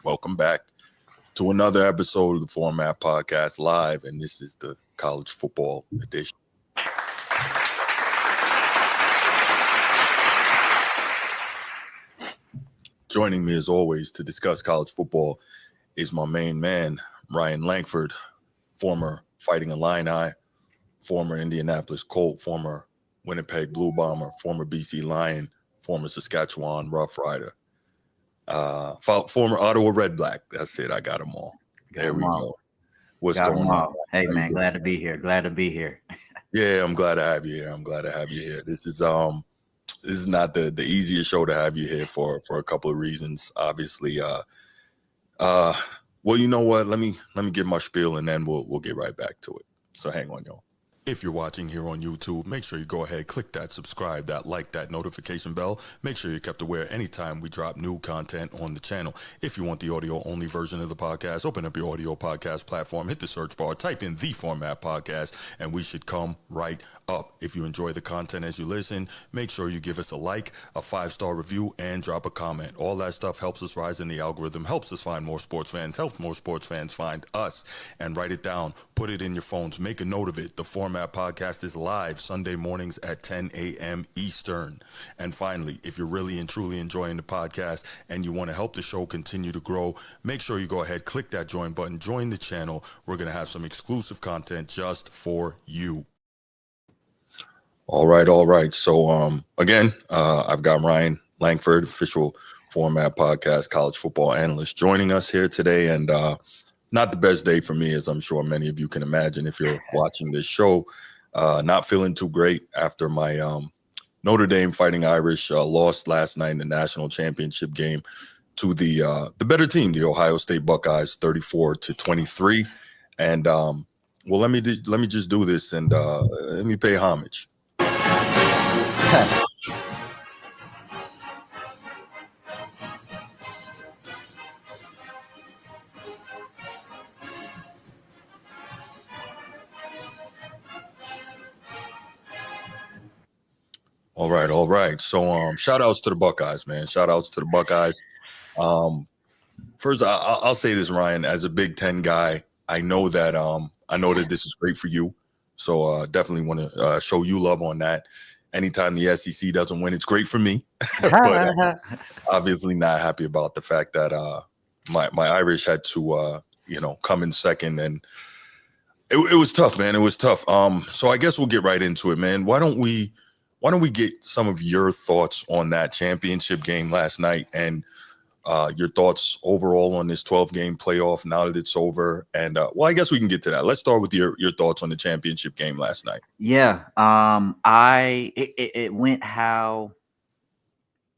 Welcome back to another episode of the Format Podcast Live, and this is the college football edition. Joining me as always to discuss college football is my main man, Ryan Langford, former Fighting Illini, former Indianapolis Colt, former Winnipeg Blue Bomber, former BC Lion, former Saskatchewan Rough Rider, former Ottawa Red Black. That's it. I got them all. There we go. What's going on? Hey, man, glad to be here. Yeah, I'm glad to have you here. This is not the easiest show to have you here for a couple of reasons. Obviously, well, you know what? Let me give my spiel and then we'll get right back to it. So hang on, y'all. If you're watching here on YouTube, make sure you go ahead, click that subscribe, that like, that notification bell. Make sure you're kept aware anytime we drop new content on the channel. If you want the audio-only version of the podcast, open up your audio podcast platform, hit the search bar, type in The Format Podcast, and we should come right up. If you enjoy the content as you listen, make sure you give us a like, a 5-star review, and drop a comment. All that stuff helps us rise in the algorithm, helps us find more sports fans, helps more sports fans find us, and write it down, put it in your phones, make a note of it. The Format Podcast is live Sunday mornings at 10 a.m. Eastern. And finally, if you're really and truly enjoying the podcast and you want to help the show continue to grow, make sure you go ahead, click that join button, join the channel. We're going to have some exclusive content just for you. All right. So, again, I've got Ryan Langford, official Format Podcast college football analyst, joining us here today. And not the best day for me, as I'm sure many of you can imagine if you're watching this show. Not feeling too great after my Notre Dame Fighting Irish lost last night in the national championship game to the better team, the Ohio State Buckeyes, 34-23. And well, let me just do this and let me pay homage. All right. So shout outs to the Buckeyes, man. Shout outs to the Buckeyes. First, I'll say this, Ryan, as a Big Ten guy, I know that this is great for you. So definitely want to show you love on that. Anytime the SEC doesn't win, it's great for me. But obviously not happy about the fact that my Irish had to come in second, and it was tough, man. It was tough. So I guess we'll get right into it, man. Why don't we get some of your thoughts on that championship game last night and your thoughts overall on this 12-game playoff now that it's over? And well, I guess we can get to that. Let's start with your thoughts on the championship game last night. Yeah, it went how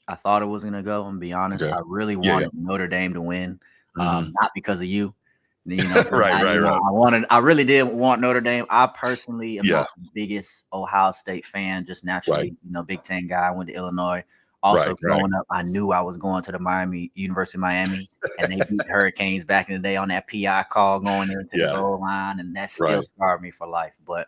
I thought it was going to go. And be honest, okay. I really wanted Notre Dame to win, not because of you. Right. I really did want Notre Dame. I personally am not the biggest Ohio State fan, just naturally, Big Ten guy. I went to Illinois. Also, growing up, I knew I was going to the University of Miami, and they beat Hurricanes back in the day on that PI call going into the goal line, and that still scarred me for life. But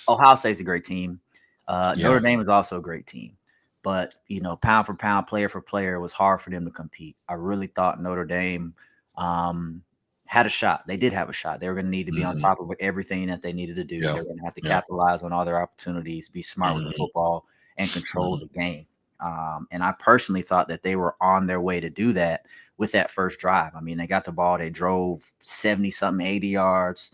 Ohio State's a great team. Notre Dame is also a great team. But, pound for pound, player for player, it was hard for them to compete. I really thought Notre Dame had a shot. They did have a shot. They were going to need to be on top of everything that they needed to do. They were going to have to capitalize on all their opportunities, be smart with the football, and control the game. And I personally thought that they were on their way to do that with that first drive. I mean, they got the ball. They drove 70-something, 80 yards,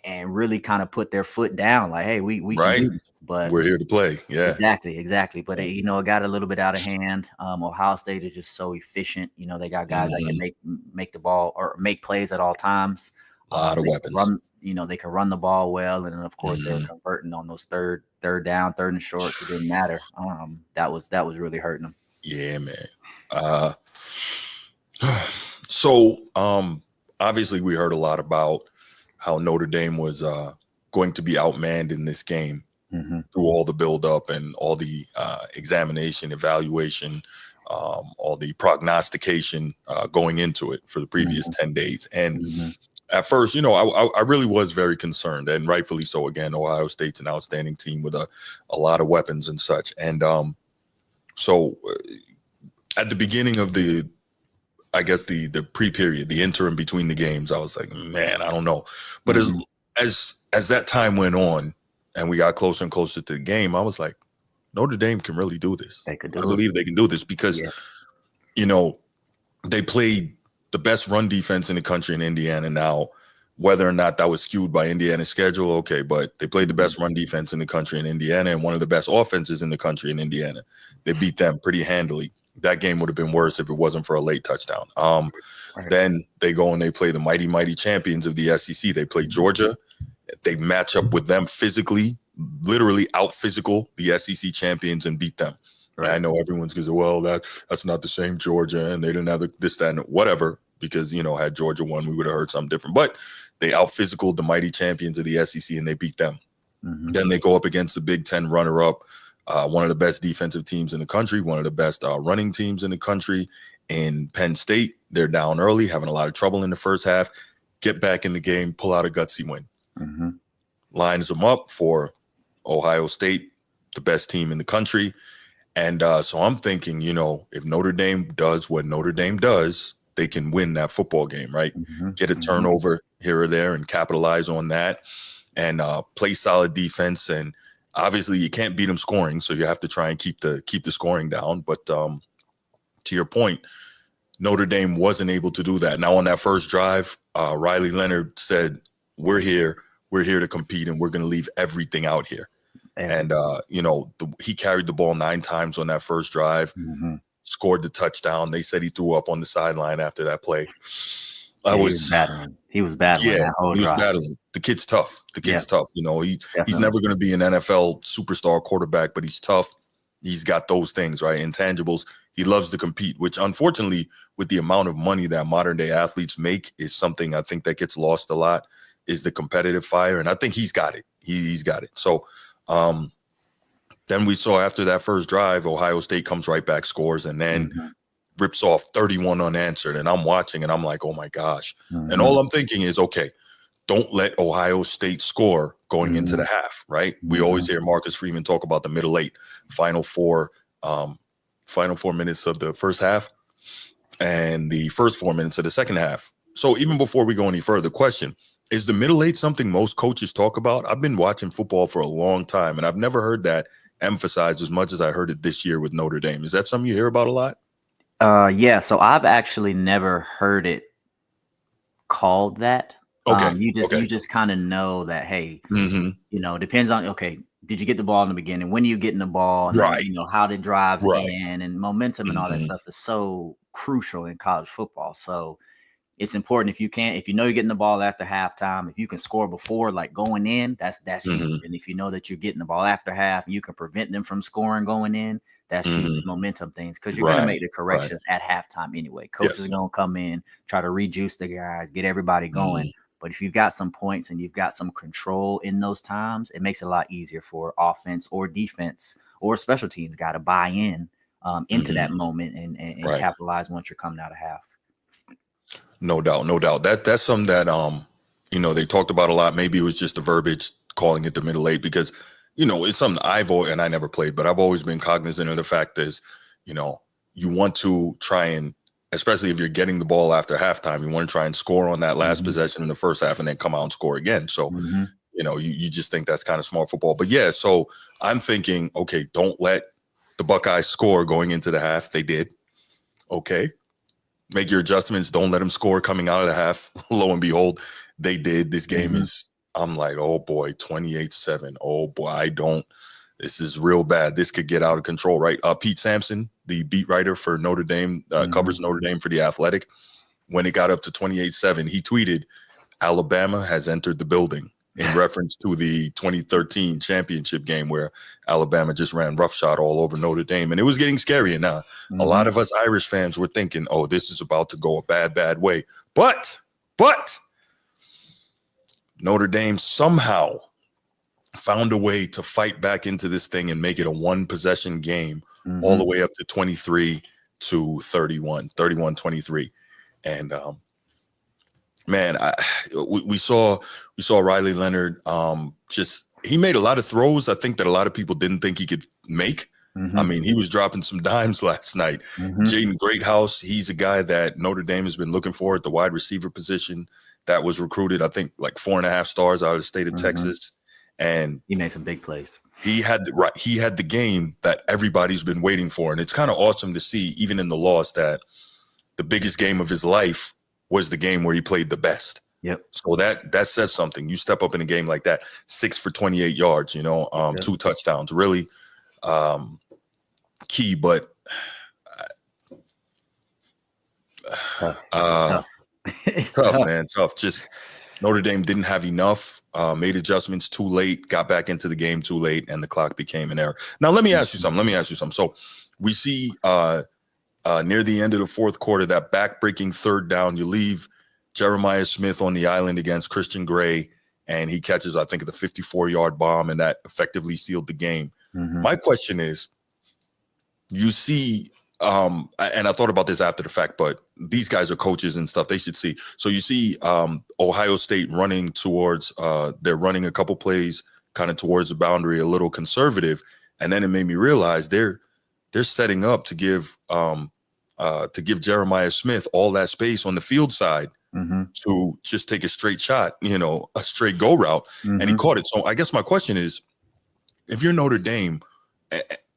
and really kind of put their foot down like, hey, we can do this. But we're here to play. Yeah, exactly. But it got a little bit out of hand. Ohio State is just so efficient. They got guys that can make the ball or make plays at all times. A lot of weapons. They can run the ball well, and then of course they're converting on those third down, third and short. It didn't matter. That was really hurting them. Yeah, man. So obviously we heard a lot about how Notre Dame was going to be outmanned in this game. Through all the buildup and all the examination, evaluation, all the prognostication going into it for the previous 10 days. And at first, I really was very concerned, and rightfully so. Again, Ohio State's an outstanding team with a lot of weapons and such. And so at the beginning of the pre-period, the interim between the games, I was like, man, I don't know. But as that time went on and we got closer and closer to the game, I was like, Notre Dame can really do this. I believe they can do this because, they played the best run defense in the country in Indiana. Now, whether or not that was skewed by Indiana's schedule, okay, but they played the best run defense in the country in Indiana and one of the best offenses in the country in Indiana. They beat them pretty handily. That game would have been worse if it wasn't for a late touchdown. Then they go and they play the mighty, mighty champions of the SEC. They play Georgia. They match up with them physically, literally out physical the SEC champions and beat them. Right. I know everyone's going to say, well, that's not the same Georgia, and they didn't have this, that, and whatever, because, had Georgia won, we would have heard something different. But they out physical the mighty champions of the SEC, and they beat them. Then they go up against the Big Ten runner-up, one of the best defensive teams in the country, one of the best running teams in the country. In Penn State, they're down early, having a lot of trouble in the first half, get back in the game, pull out a gutsy win. Lines them up for Ohio State, the best team in the country. And so I'm thinking, if Notre Dame does what Notre Dame does, they can win that football game, right? Get a turnover here or there and capitalize on that and play solid defense. And obviously you can't beat them scoring, so you have to try and keep the scoring down. But to your point, Notre Dame wasn't able to do that. Now on that first drive, Riley Leonard said, we're here to compete, and we're going to leave everything out here. And, he carried the ball 9 times on that first drive, scored the touchdown. They said he threw up on the sideline after that play. He was battling. That whole drive. He was battling. The kid's tough. Tough. He's never going to be an NFL superstar quarterback, but he's tough. He's got those things, right? Intangibles. He loves to compete, which unfortunately, with the amount of money that modern day athletes make, is something I think that gets lost a lot, is the competitive fire. And I think he's got it. He's got it. So, then we saw after that first drive, Ohio State comes right back, scores, and then rips off 31 unanswered. And I'm watching and I'm like, oh my gosh. And all I'm thinking is, okay, don't let Ohio State score going into the half, right? We always hear Marcus Freeman talk about the middle 8, final four minutes of the first half and the first 4 minutes of the second half. So even before we go any further, question, is the middle 8 something most coaches talk about? I've been watching football for a long time, and I've never heard that emphasized as much as I heard it this year with Notre Dame. Is that something you hear about a lot? Yeah, so I've actually never heard it called that. Okay. You just kind of know that, hey, depends on, okay, did you get the ball in the beginning? When are you getting the ball? And right. Then, how the drives in and momentum and all that stuff is so crucial in college football. So it's important if you know you're getting the ball after halftime, if you can score before, like going in, that's huge. And if you know that you're getting the ball after half, you can prevent them from scoring going in, that's huge momentum things, because you're going to make the corrections at halftime anyway. Coaches are going to come in, try to rejuice the guys, get everybody going. But if you've got some points and you've got some control in those times, it makes it a lot easier for offense or defense or special teams guy to buy in into that moment and capitalize once you're coming out of half. No doubt. That's something that they talked about a lot. Maybe it was just the verbiage calling it the middle 8 because it's something and I never played, but I've always been cognizant of the fact is, you want to try and, especially if you're getting the ball after halftime, you want to try and score on that last possession in the first half and then come out and score again. So, you just think that's kind of smart football. But yeah, so I'm thinking, okay, don't let the Buckeyes score going into the half. They did. Okay. Make your adjustments. Don't let them score coming out of the half. Lo and behold, they did. This game is, I'm like, oh boy, 28-7. Oh boy, this is real bad. This could get out of control, right? Pete Sampson, the beat writer for Notre Dame, covers Notre Dame for The Athletic. When it got up to 28-7, he tweeted, Alabama has entered the building, in reference to the 2013 championship game where Alabama just ran roughshod all over Notre Dame. And it was getting scary. And a lot of us Irish fans were thinking, oh, this is about to go a bad way. But Notre Dame somehow found a way to fight back into this thing and make it a 1-possession game all the way up to 31-23. And man, we saw Riley Leonard. He made a lot of throws I think that a lot of people didn't think he could make. I mean, he was dropping some dimes last night. Jaden Greathouse, he's a guy that Notre Dame has been looking for at the wide receiver position that was recruited, I think, like 4.5 stars out of the state of Texas. And he made some big plays. He had the game that everybody's been waiting for. And it's kind of awesome to see, even in the loss, that the biggest game of his life was the game where he played the best. Yep. So that says something. You step up in a game like that, 6 for 28 yards, 2 touchdowns, really key. But It's tough, man, tough. Just Notre Dame didn't have enough, made adjustments too late, got back into the game too late, and the clock became an error. Now, let me ask you something. So we see near the end of the fourth quarter, that back-breaking third down, you leave Jeremiah Smith on the island against Christian Gray, and he catches, I think, the 54-yard bomb, and that effectively sealed the game. My question is, you see, and I thought about this after the fact, but these guys are coaches and stuff. They should see. So you see Ohio State running towards, they're running a couple plays kind of towards the boundary, a little conservative. And then it made me realize they're setting up to give Jeremiah Smith all that space on the field side to just take a straight shot, a straight go route. And he caught it. So I guess my question is, if you're Notre Dame,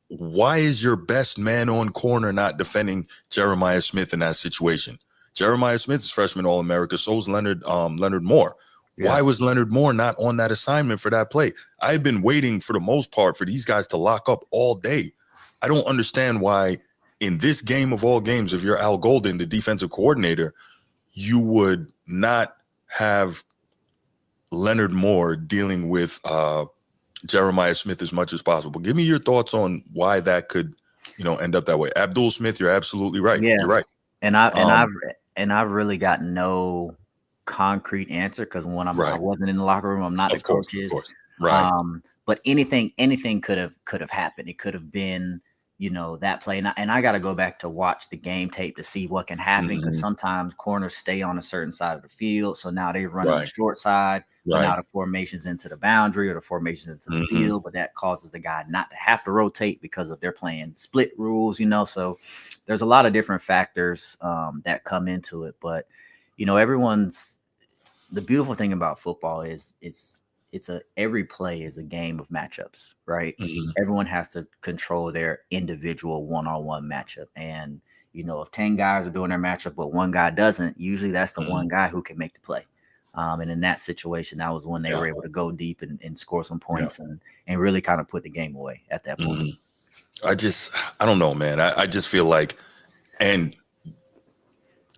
why is your best man on corner not defending Jeremiah Smith in that situation? Jeremiah Smith is freshman All-America. So is Leonard Moore. Yeah. Why was Leonard Moore not on that assignment for that play? I've been waiting for the most part for these guys to lock up all day. I don't understand why in this game of all games, if you're Al Golden, the defensive coordinator, you would not have Leonard Moore dealing with Jeremiah Smith as much as possible. Give me your thoughts on why that could, end up that way. Abdul Smith, you're absolutely right. Yeah. You're right. And I've really got no concrete answer because when I wasn't in the locker room, I'm not the coaches. Of course. Right. But anything could have happened. It could have been, that play. And I got to go back to watch the game tape to see what can happen because sometimes corners stay on a certain side of the field. So now they run on the short side. Right. Now the formation's into the boundary or the formation's into the field, but that causes the guy not to have to rotate because of they're playing split rules, So there's a lot of different factors that come into it. But, the beautiful thing about football is every play is a game of matchups, right? Everyone has to control their individual one-on-one matchup. And, if 10 guys are doing their matchup, but one guy doesn't, usually that's the one guy who can make the play. And in that situation, that was when they were able to go deep and score some points and really kind of put the game away at that point. I don't know, man. I just feel like, and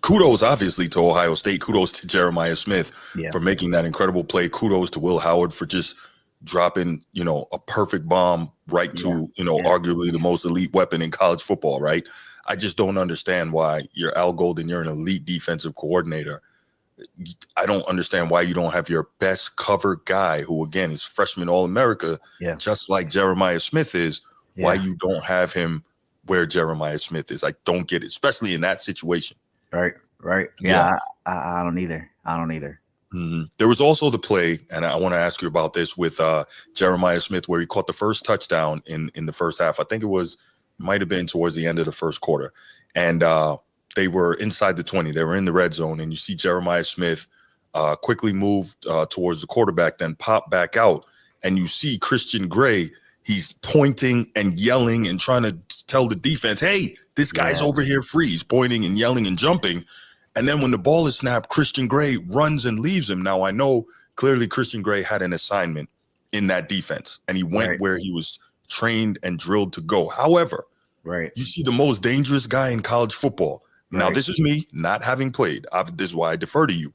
kudos obviously to Ohio State, kudos to Jeremiah Smith for making that incredible play. Kudos to Will Howard for just dropping, a perfect bomb right to, arguably the most elite weapon in college football, right? I just don't understand why you're Al Golden, you're an elite defensive coordinator. I don't understand why you don't have your best cover guy who, again, is freshman All-America, just like Jeremiah Smith is, why you don't have him where Jeremiah Smith is. I don't get it, especially in that situation. Right. Yeah. I don't either. There was also the play, and I want to ask you about this with Jeremiah Smith, where he caught the first touchdown in the first half. I think might have been towards the end of the first quarter. And they were inside the 20. They were in the red zone, and you see Jeremiah Smith quickly move towards the quarterback, then pop back out, and you see Christian Gray. He's pointing and yelling and trying to tell the defense, hey, this guy's over here free. He's pointing and yelling and jumping. And then when the ball is snapped, Christian Gray runs and leaves him. Now, I know clearly Christian Gray had an assignment in that defense, and he went where he was trained and drilled to go. However, you see the most dangerous guy in college football. Now, this is me not having played. This is why I defer to you.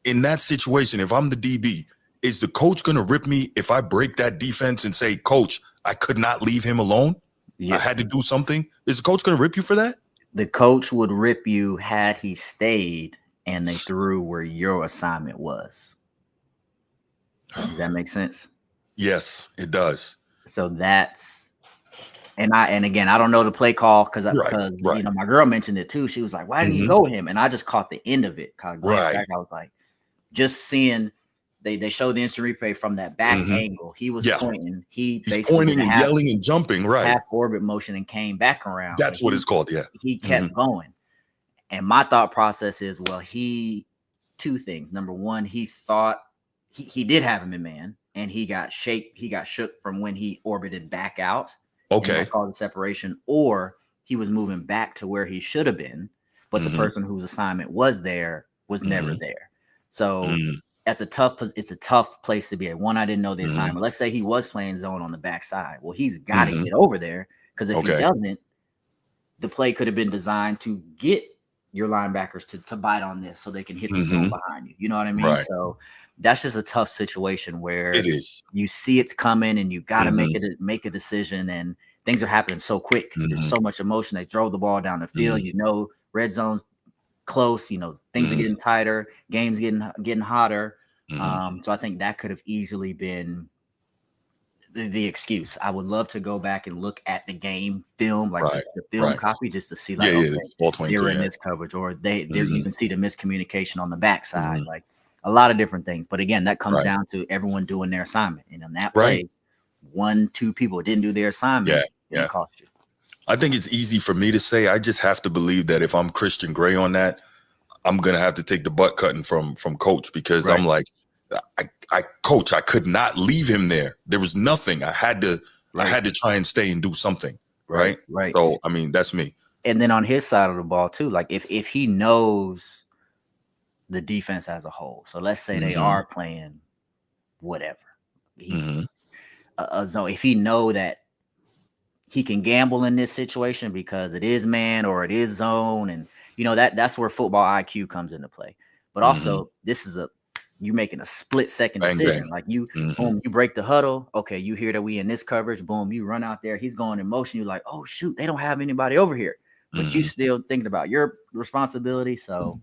In that situation, if I'm the DB, is the coach going to rip me if I break that defense and say, Coach, I could not leave him alone? I had to do something. Is the coach going to rip you for that? The coach would rip you had he stayed and they threw where your assignment was. Does that make sense? Yes, it does. So that's, and again, I don't know the play call because my girl mentioned it too. She was like, "Why didn't you go with him?" And I just caught the end of it. I was like, just seeing they showed the instant replay from that back angle. He was pointing. He's pointing and yelling and jumping, right? Half orbit motion and came back around. That's what it's called. Yeah. He kept going. And my thought process is, well, two things. Number one, he thought he did have him in man, and he got shook from when he orbited back out. Okay. And called the separation, or he was moving back to where he should have been, but the person whose assignment was there was never there. So it's a tough place to be at. One, I didn't know the assignment. Let's say he was playing zone on the backside. Well, he's got to get over there, because if he doesn't, the play could have been designed to get your linebackers to bite on this so they can hit the zone behind you. You know what I mean? Right. So that's just a tough situation where it is. You see it's coming and you got to make a decision, and things are happening so quick. There's so much emotion. They throw the ball down the field. Red zone's close. Things are getting tighter. Games getting hotter. So I think that could have easily been the excuse. I would love to go back and look at the game film, like the film copy, just to see, like, they were in this coverage, or you can see the miscommunication on the backside, like a lot of different things. But again, that comes down to everyone doing their assignment. And in that play, 1-2 people didn't do their assignment. It cost you. I think it's easy for me to say. I just have to believe that if I'm Christian Gray on that, I'm gonna have to take the butt cutting from Coach, because I'm like, Coach, I could not leave him there. There was nothing. I had to try and stay and do something. Right. So, I mean, that's me. And then on his side of the ball too, like if he knows the defense as a whole, so let's say they are playing whatever, a zone. If he know that he can gamble in this situation because it is man or it is zone, and that's where football IQ comes into play. But also, this is you're making a split-second decision. Like boom, you break the huddle. Okay, you hear that we in this coverage. Boom, you run out there. He's going in motion. You're like, oh shoot, they don't have anybody over here. But you still thinking about your responsibility. So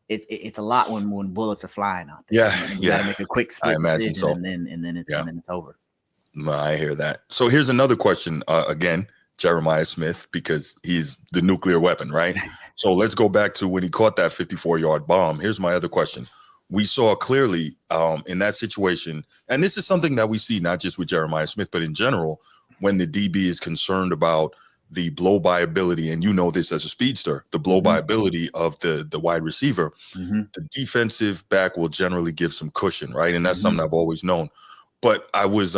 it's a lot when bullets are flying out there. You got to make a quick split decision, so. and then it's over. I hear that. So here's another question. Again, Jeremiah Smith, because he's the nuclear weapon, right? So let's go back to when he caught that 54-yard bomb. Here's my other question. We saw clearly in that situation, and this is something that we see not just with Jeremiah Smith, but in general, when the DB is concerned about the blow-by ability, and this as a speedster, the blow-by ability of the wide receiver, the defensive back will generally give some cushion, right? And that's something I've always known. But I was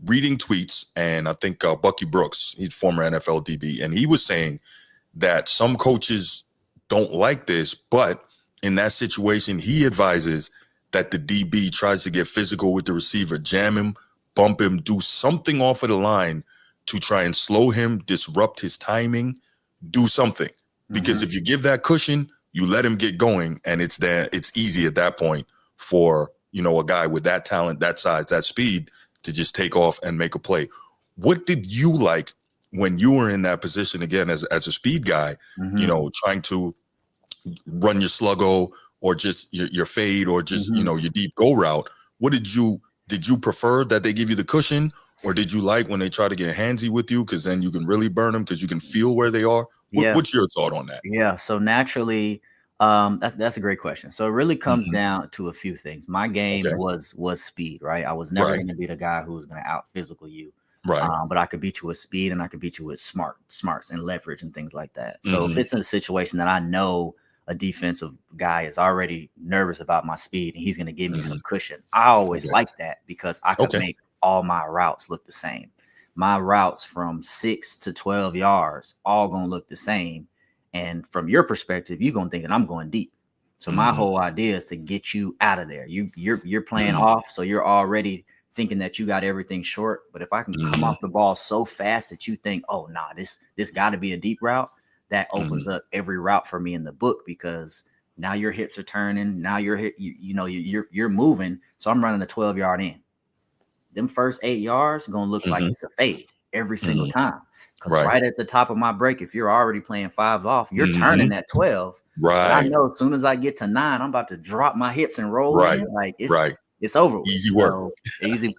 reading tweets, and I think Bucky Brooks, he's former NFL DB, and he was saying that some coaches don't like this, but in that situation, he advises that the DB tries to get physical with the receiver, jam him, bump him, do something off of the line to try and slow him, disrupt his timing, do something. Because if you give that cushion, you let him get going, and it's easy at that point for, a guy with that talent, that size, that speed to just take off and make a play. What did you like when you were in that position, again, as a speed guy, trying to run your sluggo or just your fade or just, your deep go route? What did you prefer that they give you the cushion, or did you like when they try to get handsy with you, because then you can really burn them because you can feel where they are? What's your thought on that? Yeah. So naturally, that's a great question. So it really comes down to a few things. My game was speed, right? I was never going to be the guy who was going to out physical you. Right. But I could beat you with speed, and I could beat you with smarts and leverage and things like that. So if it's in a situation that I know a defensive guy is already nervous about my speed and he's going to give me some cushion, I always like that, because I could make all my routes look the same. My routes from 6 to 12 yards all going to look the same. And from your perspective, you're going to think that I'm going deep. So my whole idea is to get you out of there. You're playing off, so you're already thinking that you got everything short. But if I can come off the ball so fast that you think, oh, nah, this got to be a deep route, that opens up every route for me in the book, because now your hips are turning. Now you're moving. So I'm running a 12-yard in. Them first 8 yards going to look like it's a fade every single time. Because right at the top of my break, if you're already playing 5 off, you're turning at 12. Right. But I know as soon as I get to 9, I'm about to drop my hips and roll in. Like it's over with. Easy work. So,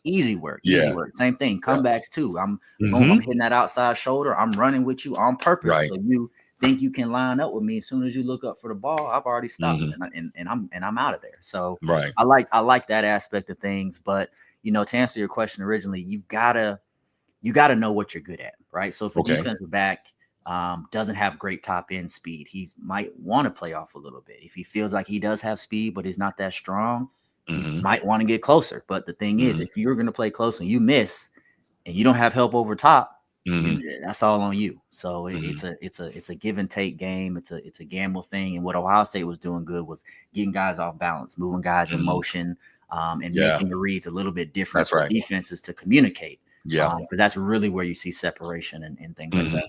easy work. Easy work. Same thing. Comebacks too. I'm hitting that outside shoulder. I'm running with you on purpose. Right. So you think you can line up with me, as soon as you look up for the ball, I've already stopped and I'm out of there. So I like that aspect of things. But to answer your question originally, you gotta know what you're good at, right? So if a defensive back doesn't have great top end speed, he might want to play off a little bit. If he feels like he does have speed, but he's not that strong, he might want to get closer. But the thing is, if you're going to play close and you miss and you don't have help over top, that's all on you. So it's a give and take game. It's a gamble thing. And what Ohio State was doing good was getting guys off balance, moving guys in motion, and making the reads a little bit different for defenses to communicate. Because that's really where you see separation and things like that.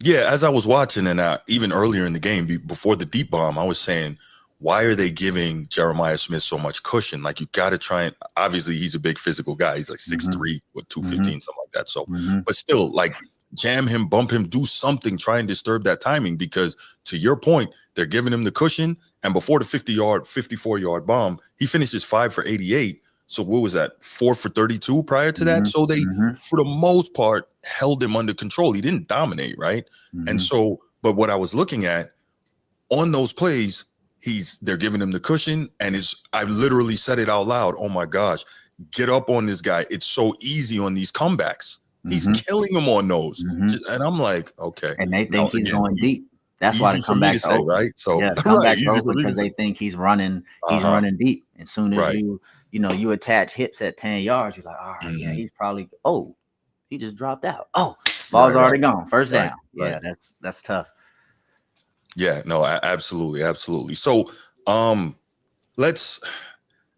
Yeah, as I was watching, and even earlier in the game, before the deep bomb, I was saying, why are they giving Jeremiah Smith so much cushion? Like, you got to try and, obviously he's a big physical guy. He's like 6'3" with 215, something like that. So, but still, like, jam him, bump him, do something, try and disturb that timing, because to your point, they're giving him the cushion. And before the 54-yard bomb, he finishes 5 for 88. So what was that? 4 for 32 prior to that. So they, for the most part, held him under control. He didn't dominate, right? And so, but what I was looking at on those plays, they're giving him the cushion, and I literally said it out loud. Oh my gosh, get up on this guy. It's so easy on these comebacks. He's killing them on those. And I'm like, okay. And they think he's going deep. That's why the comebacks are open, right? So comebacks are open because they think he's running deep. As soon as you attach hips at 10 yards, you're like, all right, he's probably he just dropped out. Oh, ball's already gone. First down. Yeah, that's tough. Yeah, no, absolutely. So let's,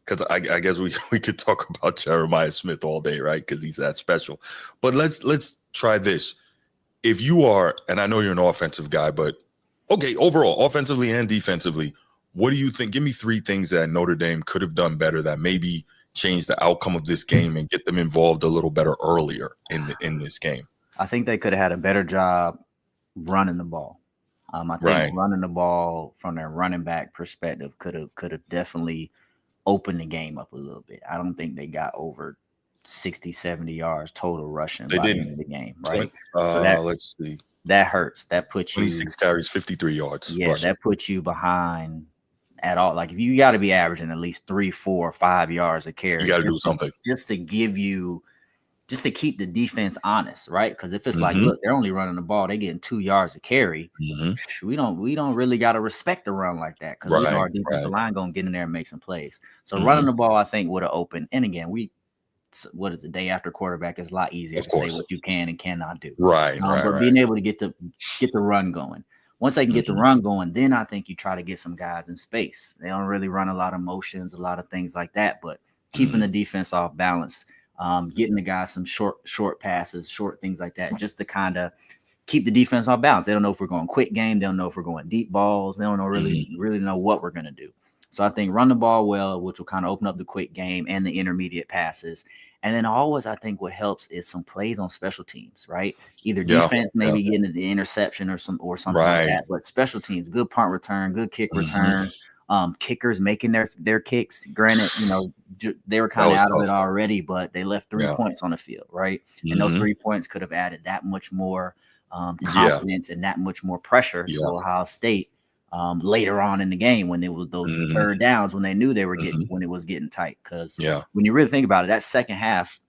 because I guess we could talk about Jeremiah Smith all day, right? Because he's that special. But let's try this. If you are, and I know you're an offensive guy, but okay, overall, offensively and defensively, what do you think? Give me 3 things that Notre Dame could have done better that maybe change the outcome of this game and get them involved a little better earlier in this game. I think they could have had a better job running the ball. I think running the ball from their running back perspective could have definitely opened the game up a little bit. I don't think they got over 60, 70 yards total rushing by the end of the game, right? So let's see. That hurts. That puts you 26 carries, 53 yards. Yeah, rushing. That puts you behind at all. Like if you got to be averaging at least 3, 4, 5 yards a carry, you got to do something just to keep the defense honest, right? Because if it's like, look, they're only running the ball, they're getting 2 yards a carry. We don't really got to respect the run like that because we know our defensive line gonna get in there and make some plays. So running the ball, I think, would have opened. And again, what is the day after quarterback is a lot easier to say what you can and cannot do. But being able to get the run going. Once they can get the run going, then I think you try to get some guys in space. They don't really run a lot of motions, a lot of things like that, but keeping the defense off balance, getting the guys some short passes, short things like that, just to kind of keep the defense off balance. They don't know if we're going quick game. They don't know if we're going deep balls. They don't know really know what we're going to do. So I think run the ball well, which will kind of open up the quick game and the intermediate passes. And then always, I think what helps is some plays on special teams, right? Either defense maybe getting the interception or something like that. But special teams, good punt return, good kick return, kickers making their kicks. Granted, they were kind of out of it already, but they left 3 points on the field, right? And those 3 points could have added that much more confidence and that much more pressure to Ohio State later on in the game when it was those third downs, when they knew they were getting when it was getting tight. Because when you really think about it, that second half,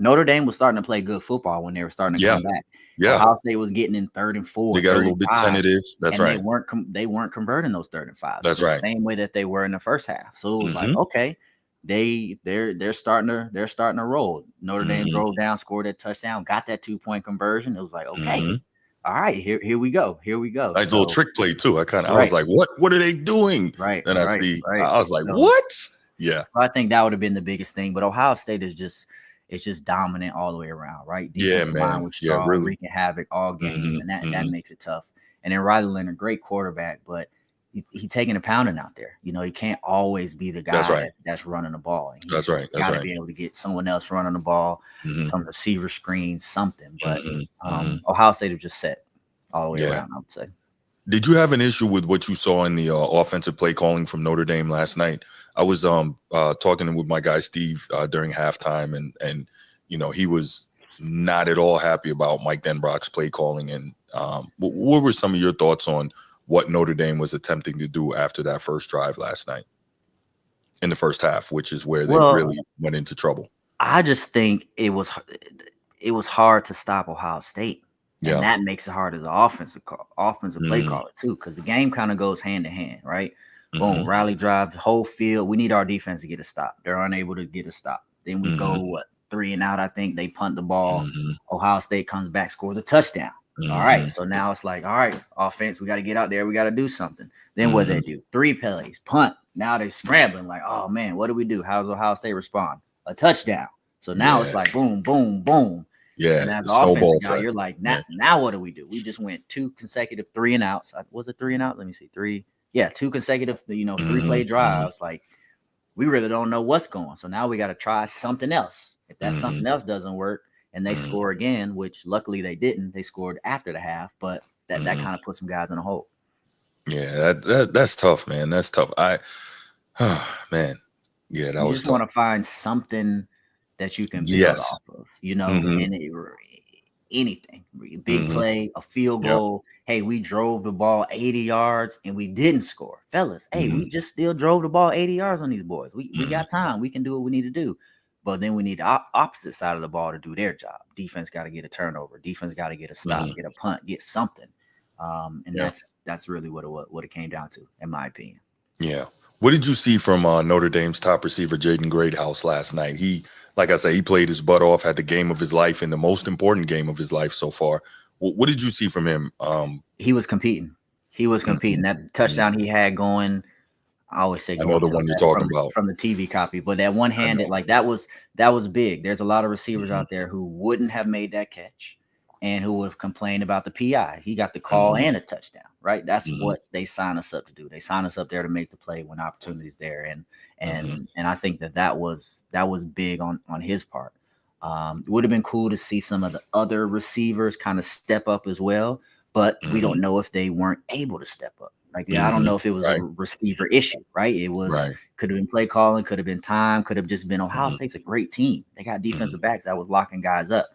Notre Dame was starting to play good football when they were starting to come back. Ohio State was getting in 3rd and 4. They got a little bit tentative. That's right. They weren't converting those 3rd and 5s. That's right. The same way that they were in the first half. So it was like, okay, they're starting to roll. Notre Dame drove down, scored that touchdown, got that 2-point conversion. It was like, okay. All right, here we go. Nice little trick play too. I was like, what are they doing? Right. And I was like, what? Yeah. I think that would have been the biggest thing. But Ohio State is just dominant all the way around, right? Defensive line was strong, really wreaking havoc all game, and that makes it tough. And then Riley Leonard, great quarterback, but he taking a pounding out there. He can't always be the guy that's running the ball. Got to be able to get someone else running the ball, some receiver screens, something. But Ohio State have just set all the way around, I would say. Did you have an issue with what you saw in the offensive play calling from Notre Dame last night? I was talking with my guy Steve during halftime, and he was not at all happy about Mike Denbrock's play calling. And what were some of your thoughts on what Notre Dame was attempting to do after that first drive last night in the first half, which is where they really went into trouble? I just think it was hard to stop Ohio State. And that makes it hard as an offensive play caller too, because the game kind of goes hand in hand, right? Boom, Riley drives the whole field. We need our defense to get a stop. They're unable to get a stop. Then we go 3 and out. I think they punt the ball. Ohio State comes back, scores a touchdown. All right, so now it's like, all right, offense, we got to get out there. We got to do something. Then what they do? 3 plays, punt. Now they're scrambling like, oh man, what do we do? How does Ohio State respond? A touchdown. So now it's like boom, boom, boom. Yeah, and as an offensive guy, you're like, now what do? We just went 2 consecutive 3 and outs. Was it 3 and out? Let me see. 3. Yeah, 2 consecutive, 3-play drives. Like, we really don't know what's going. So now we got to try something else. If that something else doesn't work and they score again, which luckily they didn't, they scored after the half, but that kind of put some guys in a hole. Yeah, that's tough, man. That's tough. Man. Yeah, that was tough. You just want to find something that you can build off of, and anything. Big play, a field goal. Hey, we drove the ball 80 yards and we didn't score. Fellas, hey, we just still drove the ball 80 yards on these boys. We got time. We can do what we need to do. But then we need the opposite side of the ball to do their job. Defense got to get a turnover. Defense got to get a stop, get a punt, get something. That's really what it came down to, in my opinion. Yeah. What did you see from Notre Dame's top receiver, Jaden Greathouse, last night? He, like I said, he played his butt off, had the game of his life, and the most important game of his life so far. What did you see from him? He was competing. That touchdown he had going, I always say, I know the one you're talking about from the TV copy, but that one-handed, like that was big. There's a lot of receivers out there who wouldn't have made that catch and who would have complained about the PI. He got the call and a touchdown, right? That's what they sign us up to do. They sign us up there to make the play when opportunity's there. And I think that was big on his part. It would have been cool to see some of the other receivers kind of step up as well, but we don't know if they weren't able to step up. Like, I don't know if it was a receiver issue, right? It was could have been play calling, could have been time, could have just been Ohio State's a great team. They got defensive backs that was locking guys up.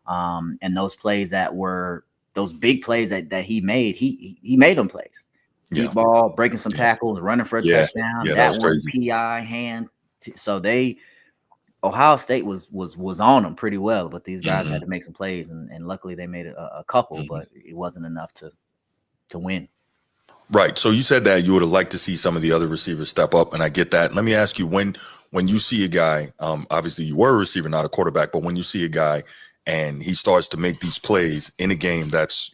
And those plays that were those big plays that he made, he made them plays. Deep ball, breaking some tackles, running for a touchdown. That one PI hand. So Ohio State was on them pretty well, but these guys had to make some plays, and luckily they made a couple, but it wasn't enough to win. Right. So you said that you would have liked to see some of the other receivers step up, and I get that. Let me ask you, when you see a guy, obviously you were a receiver, not a quarterback, but when you see a guy and he starts to make these plays in a game that's,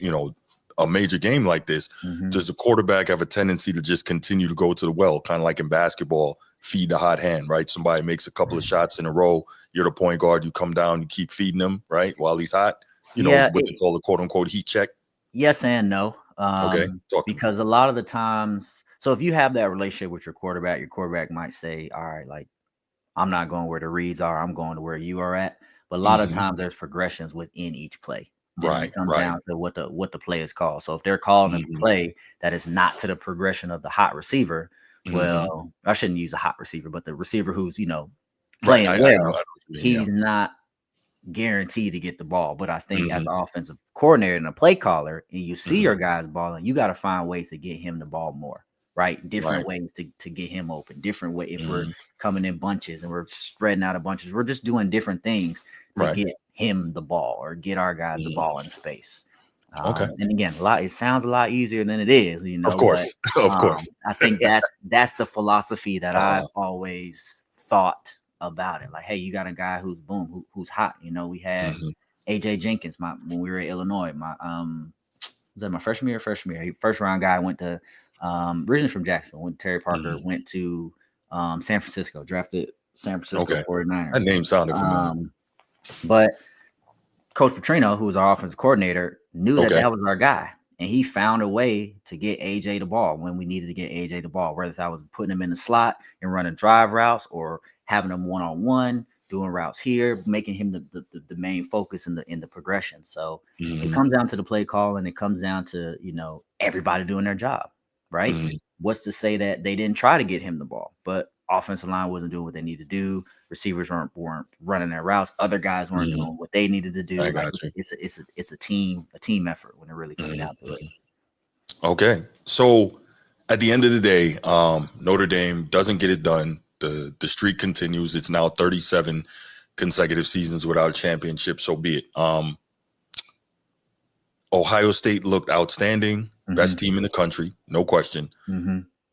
a major game like this, does the quarterback have a tendency to just continue to go to the well, kind of like in basketball, feed the hot hand, right? Somebody makes a couple of shots in a row, you're the point guard, you come down, you keep feeding him, right, while he's hot, what they call the quote-unquote heat check? Yes and no. Okay, because a lot of the times, so if you have that relationship with your quarterback might say, all right, like, I'm not going where the reads are, I'm going to where you are at. But a lot of times there's progressions within each play. Then it comes down to what the play is called. So if they're calling a play that is not to the progression of the hot receiver, well, I shouldn't use a hot receiver, but the receiver who's, playing well, he's not guaranteed to get the ball. But I think as an offensive coordinator and a play caller, and you see your guys balling, you got to find ways to get him the ball more, right? Different ways to get him open, different way. If we're coming in bunches and we're spreading out of bunches, we're just doing different things to get him the ball or get our guys the ball in space. And again, it sounds a lot easier than it is, Of course, but, of course. I think that's the philosophy that I've always thought about it. Like, hey, you got a guy who's hot. We had AJ Jenkins when we were at Illinois. Was that my freshman year? First round guy went to originally from Jacksonville. Went to Terry Parker. Went to San Francisco. Drafted San Francisco 49ers. That name sounded familiar. But Coach Petrino, who was our offensive coordinator, knew that was our guy. And he found a way to get AJ the ball when we needed to get AJ the ball, whether that was putting him in the slot and running drive routes or having him one-on-one, doing routes here, making him the main focus in the progression. So it comes down to the play call, and it comes down to, everybody doing their job, right? What's to say that they didn't try to get him the ball? But offensive line wasn't doing what they needed to do. Receivers weren't running their routes. Other guys weren't doing what they needed to do. I Like got you. it's a team effort when it really comes down to it. Okay, so at the end of the day, Notre Dame doesn't get it done. The streak continues. It's now 37 consecutive seasons without a championship. So be it. Ohio State looked outstanding, best team in the country, no question.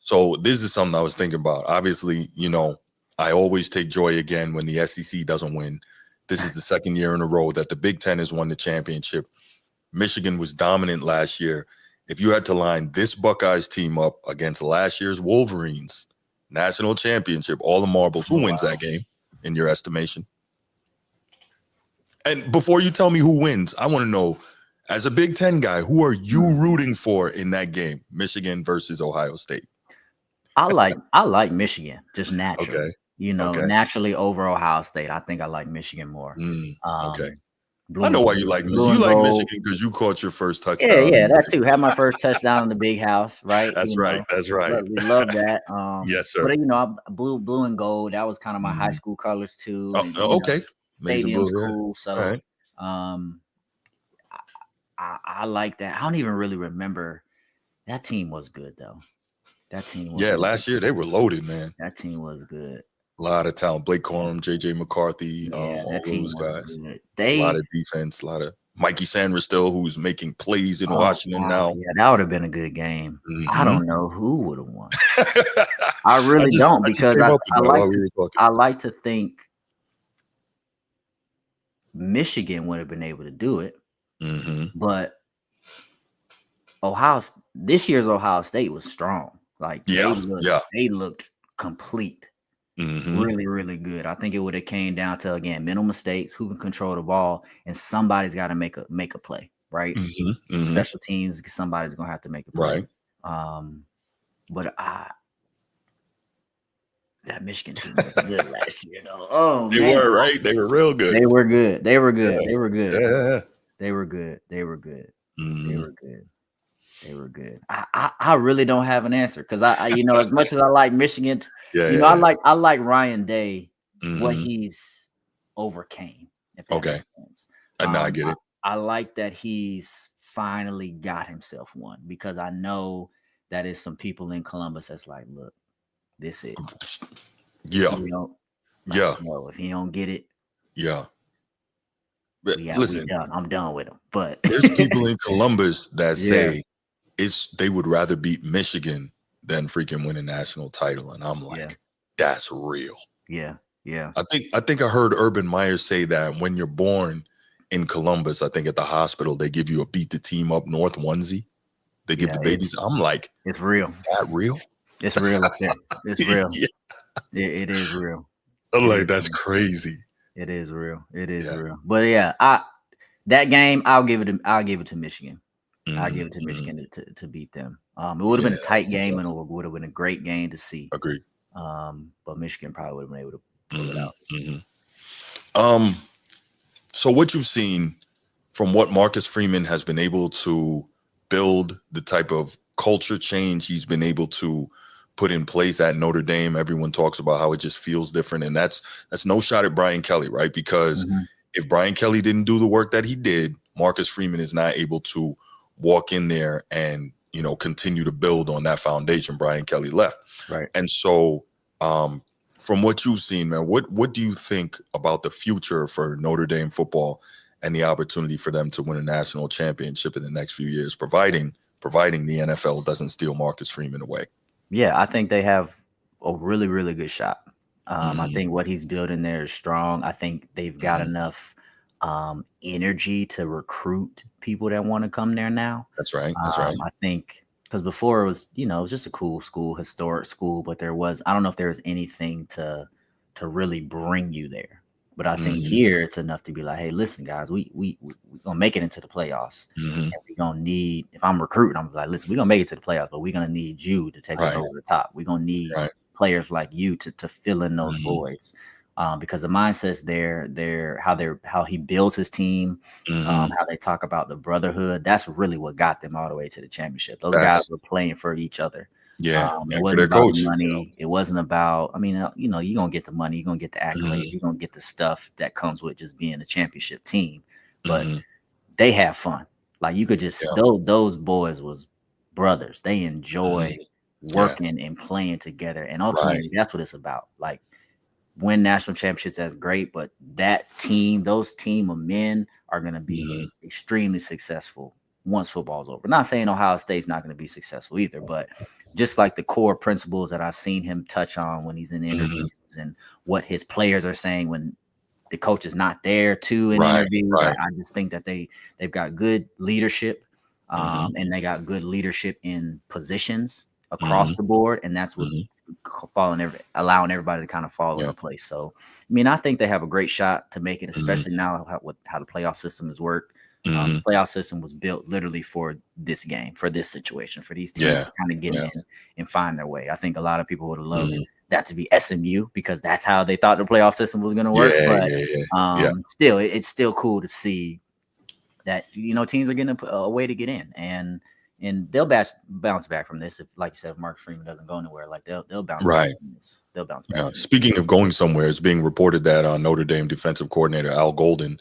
So this is something I was thinking about. Obviously, I always take joy again when the SEC doesn't win. This is the second year in a row that the Big Ten has won the championship. Michigan was dominant last year. If you had to line this Buckeyes team up against last year's Wolverines, national championship, all the marbles, who wins that game in your estimation? And before you tell me who wins, I want to know, as a Big Ten guy, who are you rooting for in that game? Michigan versus Ohio State. I like Michigan just naturally. Okay. Naturally over Ohio State. I think I like Michigan more. Okay. I know why you like Michigan. You like Michigan because you caught your first touchdown. Yeah, that too. Had my first touchdown in the big house, right? That's right. We love that. Yes, sir. But blue and gold. That was kind of my high school colors too. Okay. Stadium's cool. So, right. I like that. I don't even really remember. That team was good though. That team was good. Last year they were loaded, man. That team was good. A lot of talent. Blake Corum, JJ McCarthy, all those guys. Good. A lot of defense, a lot of Mikey Sanders still, who's making plays in Washington now. Yeah, that would have been a good game. I don't know who would have won. I really don't, because I like to think Michigan would have been able to do it. But this year's Ohio State was strong. Like they looked complete. Really, really good. I think it would have came down to, again, mental mistakes, who can control the ball, and somebody's got to make a play, right? Special teams, somebody's gonna have to make a play. Right. But that Michigan team was good last year, though. Oh, they were right. They were real good. They were good. Yeah. They were good. Yeah. They were good. They were good. I really don't have an answer, because I as much as I like Michigan, I like Ryan Day, what he's overcame. If that makes sense. I get it. I like that he's finally got himself one, because I know that is some people in Columbus that's like, look, this it. Yeah. If he don't get it. Yeah. But listen, I'm done with him. But there's people in Columbus that say they would rather beat Michigan than freaking win a national title, and I'm like, that's real. Yeah. I think I heard Urban Meyer say that when you're born in Columbus, I think at the hospital they give you a beat the team up north onesie. They give the babies. I'm like, it's real. That real? It's real. It's real. It is real. I'm like, that's crazy. It is real. It is real. But that game, I'll give it to Michigan. I'll give it to Michigan to beat them. It would have been a tight game, and it would have been a great game to see. Agreed. But Michigan probably would have been able to pull it out. So what you've seen from what Marcus Freeman has been able to build, the type of culture change he's been able to put in place at Notre Dame, everyone talks about how it just feels different. And that's no shot at Brian Kelly, right? Because if Brian Kelly didn't do the work that he did, Marcus Freeman is not able to walk in there and, continue to build on that foundation Brian Kelly left. Right. And so from what you've seen, man, what do you think about the future for Notre Dame football and the opportunity for them to win a national championship in the next few years, providing the NFL doesn't steal Marcus Freeman away? Yeah, I think they have a really, really good shot. I think what he's building there is strong. I think they've got enough energy to recruit people that want to come there now. That's right. I think because before it was, it was just a cool school, historic school, but I don't know if there was anything to really bring you there. But I think here it's enough to be like, hey, listen, guys, we gonna make it into the playoffs. And we're gonna need, if I'm recruiting, I'm like, listen, we're gonna make it to the playoffs, but we're gonna need you to take us over the top. We're gonna need players like you to fill in those voids. Because the mindset's there, how he builds his team, how they talk about the brotherhood. That's really what got them all the way to the championship. Those guys were playing for each other. Yeah, It and for wasn't their about coach, the money. It wasn't about, I mean, you're going to get the money, you're going to get the accolades, you're going to get the stuff that comes with just being a championship team. But they have fun. Like you could just, those boys was brothers. They enjoy working and playing together. And ultimately, that's what it's about. Like, win national championships, that's great, but that team, those team of men are going to be extremely successful once football's over. Not saying Ohio State's not going to be successful either, but just like the core principles that I've seen him touch on when he's in interviews and what his players are saying when the coach is not there too in interviews. I just think that they've got good leadership, and they got good leadership in positions across the board, and that's what's allowing everybody to kind of fall into place. So, I mean, I think they have a great shot to make it, especially now how the playoff system has worked. The playoff system was built literally for this game, for this situation, for these teams to kind of get in and find their way. I think a lot of people would have loved that to be SMU because that's how they thought the playoff system was going to work. Still, it's still cool to see that, teams are getting a way to get in, and they'll bounce back from this. If, like you said, if Mark Freeman doesn't go anywhere, like they'll bounce back from this. They'll bounce back. Yeah. Speaking of going somewhere, it's being reported that Notre Dame defensive coordinator Al Golden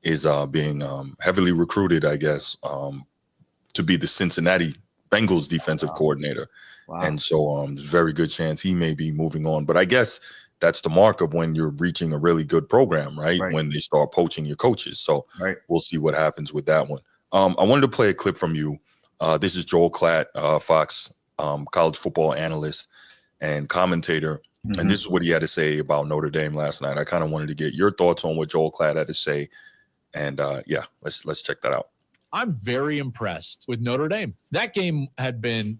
is being heavily recruited, I guess, to be the Cincinnati Bengals defensive coordinator. Wow. And so there's a very good chance he may be moving on. But I guess that's the mark of when you're reaching a really good program, right? When they start poaching your coaches. So we'll see what happens with that one. I wanted to play a clip from you. This is Joel Klatt, Fox college football analyst and commentator. And this is what he had to say about Notre Dame last night. I kind of wanted to get your thoughts on what Joel Klatt had to say. And let's check that out. I'm very impressed with Notre Dame. That game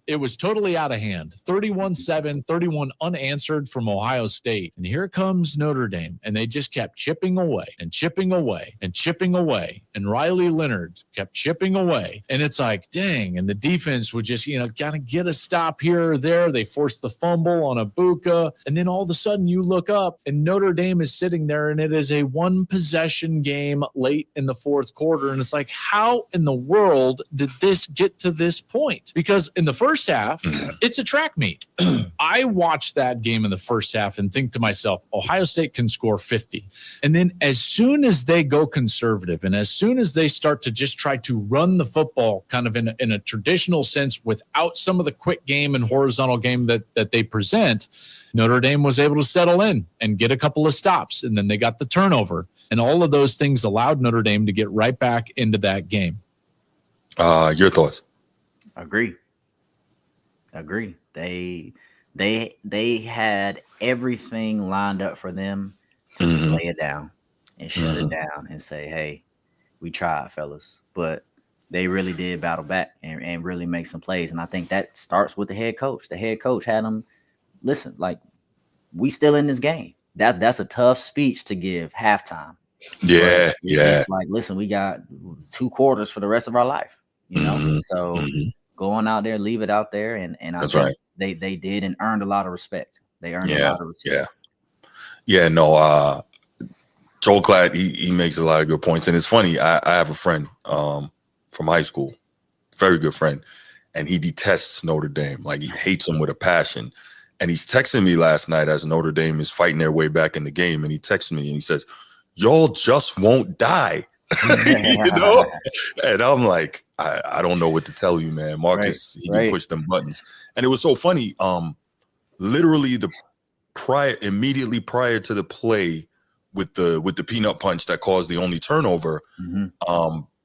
it was totally out of hand. 31-7, 31 unanswered from Ohio State. And here comes Notre Dame. And they just kept chipping away and chipping away and chipping away. And Riley Leonard kept chipping away. And it's like, dang. And the defense would just, kind of get a stop here or there. They forced the fumble on Abuka. And then all of a sudden you look up and Notre Dame is sitting there and it is a one possession game late in the fourth quarter. And it's like, how in the world did this get to this point? Because in the first half, it's a track meet. I watched that game in the first half and think to myself, Ohio State can score 50. And then as soon as they go conservative and as soon as they start to just try to run the football kind of in a traditional sense without some of the quick game and horizontal game that they present, Notre Dame was able to settle in and get a couple of stops. And then they got the turnover. And all of those things allowed Notre Dame to get right back into that game. Your thoughts? Agree. They had everything lined up for them to lay it down and shut it down and say, hey, we tried, fellas. But they really did battle back and really make some plays. And I think that starts with the head coach. The head coach had them, listen, like, we still in this game. That's a tough speech to give halftime. Yeah. Like, listen, we got 2 quarters for the rest of our life. So going out there, leave it out there, and I think they did and earned a lot of respect. They earned a lot of respect. No, Joel Klatt, he makes a lot of good points, and it's funny. I have a friend from high school, very good friend, and he detests Notre Dame. Like, he hates them with a passion. And he's texting me last night as Notre Dame is fighting their way back in the game, and he texts me and he says, "Y'all just won't die." And I'm like, I don't know what to tell you, man. Marcus, he can push them buttons. And it was so funny. Literally immediately prior to the play with the peanut punch that caused the only turnover,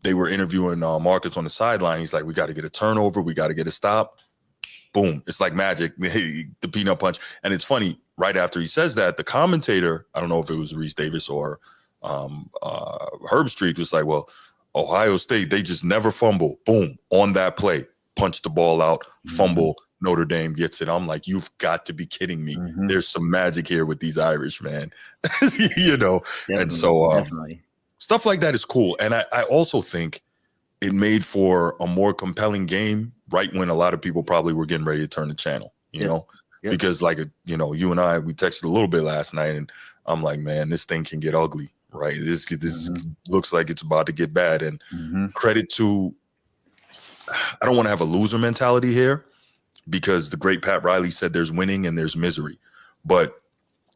they were interviewing Marcus on the sideline. He's like, we got to get a turnover, we got to get a stop. Boom, it's like magic. The peanut punch. And it's funny, right after he says that, the commentator, I don't know if it was Reese Davis or Herb Street, was like, well, Ohio State, they just never fumble. Boom, on that play, punch the ball out, fumble, Notre Dame gets it. I'm like, you've got to be kidding me. There's some magic here with these Irish, man. Definitely, and so stuff like that is cool. And I also think it made for a more compelling game right when a lot of people probably were getting ready to turn the channel, because like, you and I, we texted a little bit last night and I'm like, man, this thing can get ugly, right? This looks like it's about to get bad. And credit to, I don't want to have a loser mentality here, because the great Pat Riley said there's winning and there's misery. But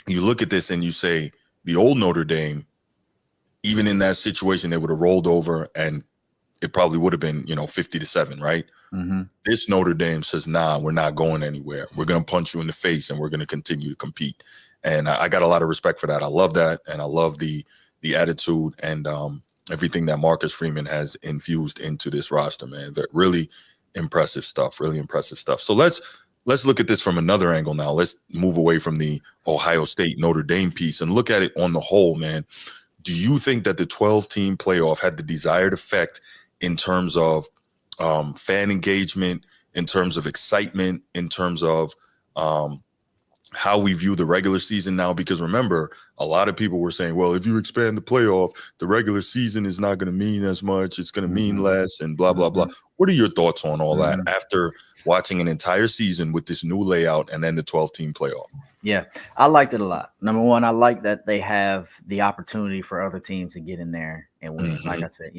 you look at this and you say the old Notre Dame, even in that situation, they would have rolled over and it probably would have been, 50-7, right? Mm-hmm. This Notre Dame says, nah, we're not going anywhere. We're going to punch you in the face and we're going to continue to compete. And I got a lot of respect for that. I love that. And I love the attitude and everything that Marcus Freeman has infused into this roster, man. But really impressive stuff, really impressive stuff. So let's look at this from another angle now. Let's move away from the Ohio State Notre Dame piece and look at it on the whole, man. Do you think that the 12-team playoff had the desired effect in terms of fan engagement, in terms of excitement, in terms of how we view the regular season now? Because remember, a lot of people were saying, well, if you expand the playoff, the regular season is not going to mean as much. It's going to mean less and blah, blah, blah. What are your thoughts on all that after watching an entire season with this new layout and then the 12-team playoff? Yeah, I liked it a lot. Number one, I like that they have the opportunity for other teams to get in there and win. Like I said,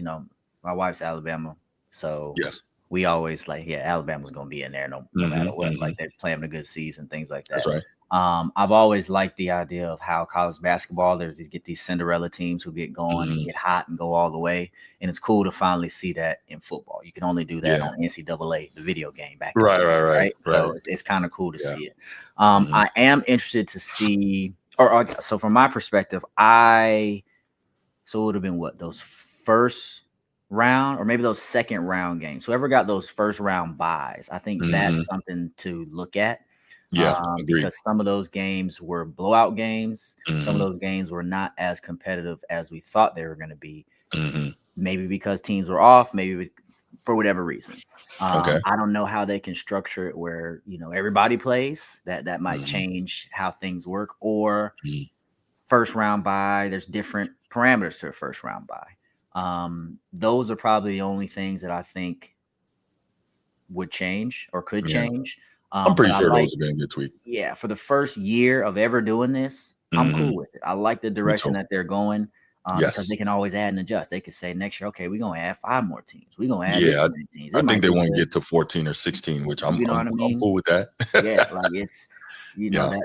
my wife's Alabama, so yes, we always Alabama's going to be in there no matter what. Like they're playing a good season, things like that. That's right. I've always liked the idea of how college basketball, there's these Cinderella teams who get going and get hot and go all the way. And it's cool to finally see that in football. You can only do that on NCAA, the video game back. Right. So it's kind of cool to see it. I am interested to see, so from my perspective, so it would have been those first round or maybe those second round games. Whoever got those first round buys, I think that's something to look at. Yeah, because some of those games were blowout games. Some of those games were not as competitive as we thought they were going to be. Maybe because teams were off, maybe for whatever reason. I don't know how they can structure it where, everybody plays. That might change how things work. Or first round bye, there's different parameters to a first round bye. Those are probably the only things that I think would change or could change. I'm pretty sure those are going to get tweaked. Yeah, for the first year of ever doing this, I'm cool with it. I like the direction that they're going because they can always add and adjust. They could say next year, okay, we're going to add 5 more teams. We're going to add this many teams. I think they want to get to 14 or 16, which I'm cool with that. Yeah, like it's,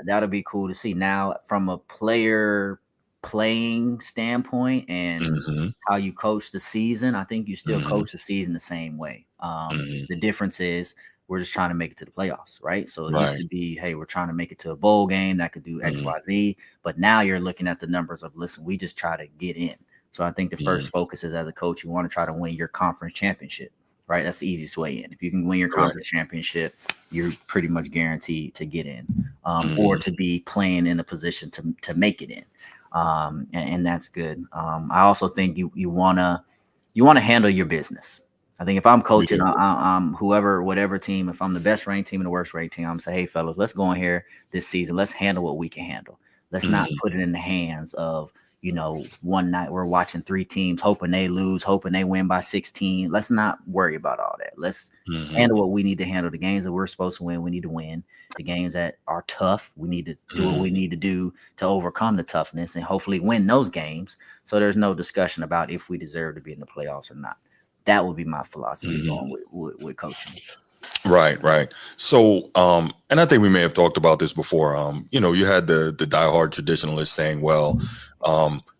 that'll be cool to see. Now, from a player playing standpoint and how you coach the season, I think you still coach the season the same way. The difference is we're just trying to make it to the playoffs, right? So it used to be, hey, we're trying to make it to a bowl game that could do X, Y, Z. But now you're looking at the numbers of, listen, we just try to get in. So I think the first focus is, as a coach, you want to try to win your conference championship, right? That's the easiest way in. If you can win your conference championship, you're pretty much guaranteed to get in or to be playing in a position to make it in. And that's good. I also think you want to handle your business. I think if I'm coaching, I'm whatever team, if I'm the best ranked team and the worst ranked team, I'm say, hey, fellas, let's go in here this season. Let's handle what we can handle. Let's not put it in the hands of, one night we're watching 3 teams, hoping they lose, hoping they win by 16. Let's not worry about all that. Let's handle what we need to handle. The games that we're supposed to win, we need to win. The games that are tough, we need to do what we need to do to overcome the toughness and hopefully win those games. So there's no discussion about if we deserve to be in the playoffs or not. That would be my philosophy going with coaching. Right. So, and I think we may have talked about this before. You had the diehard traditionalists saying, well,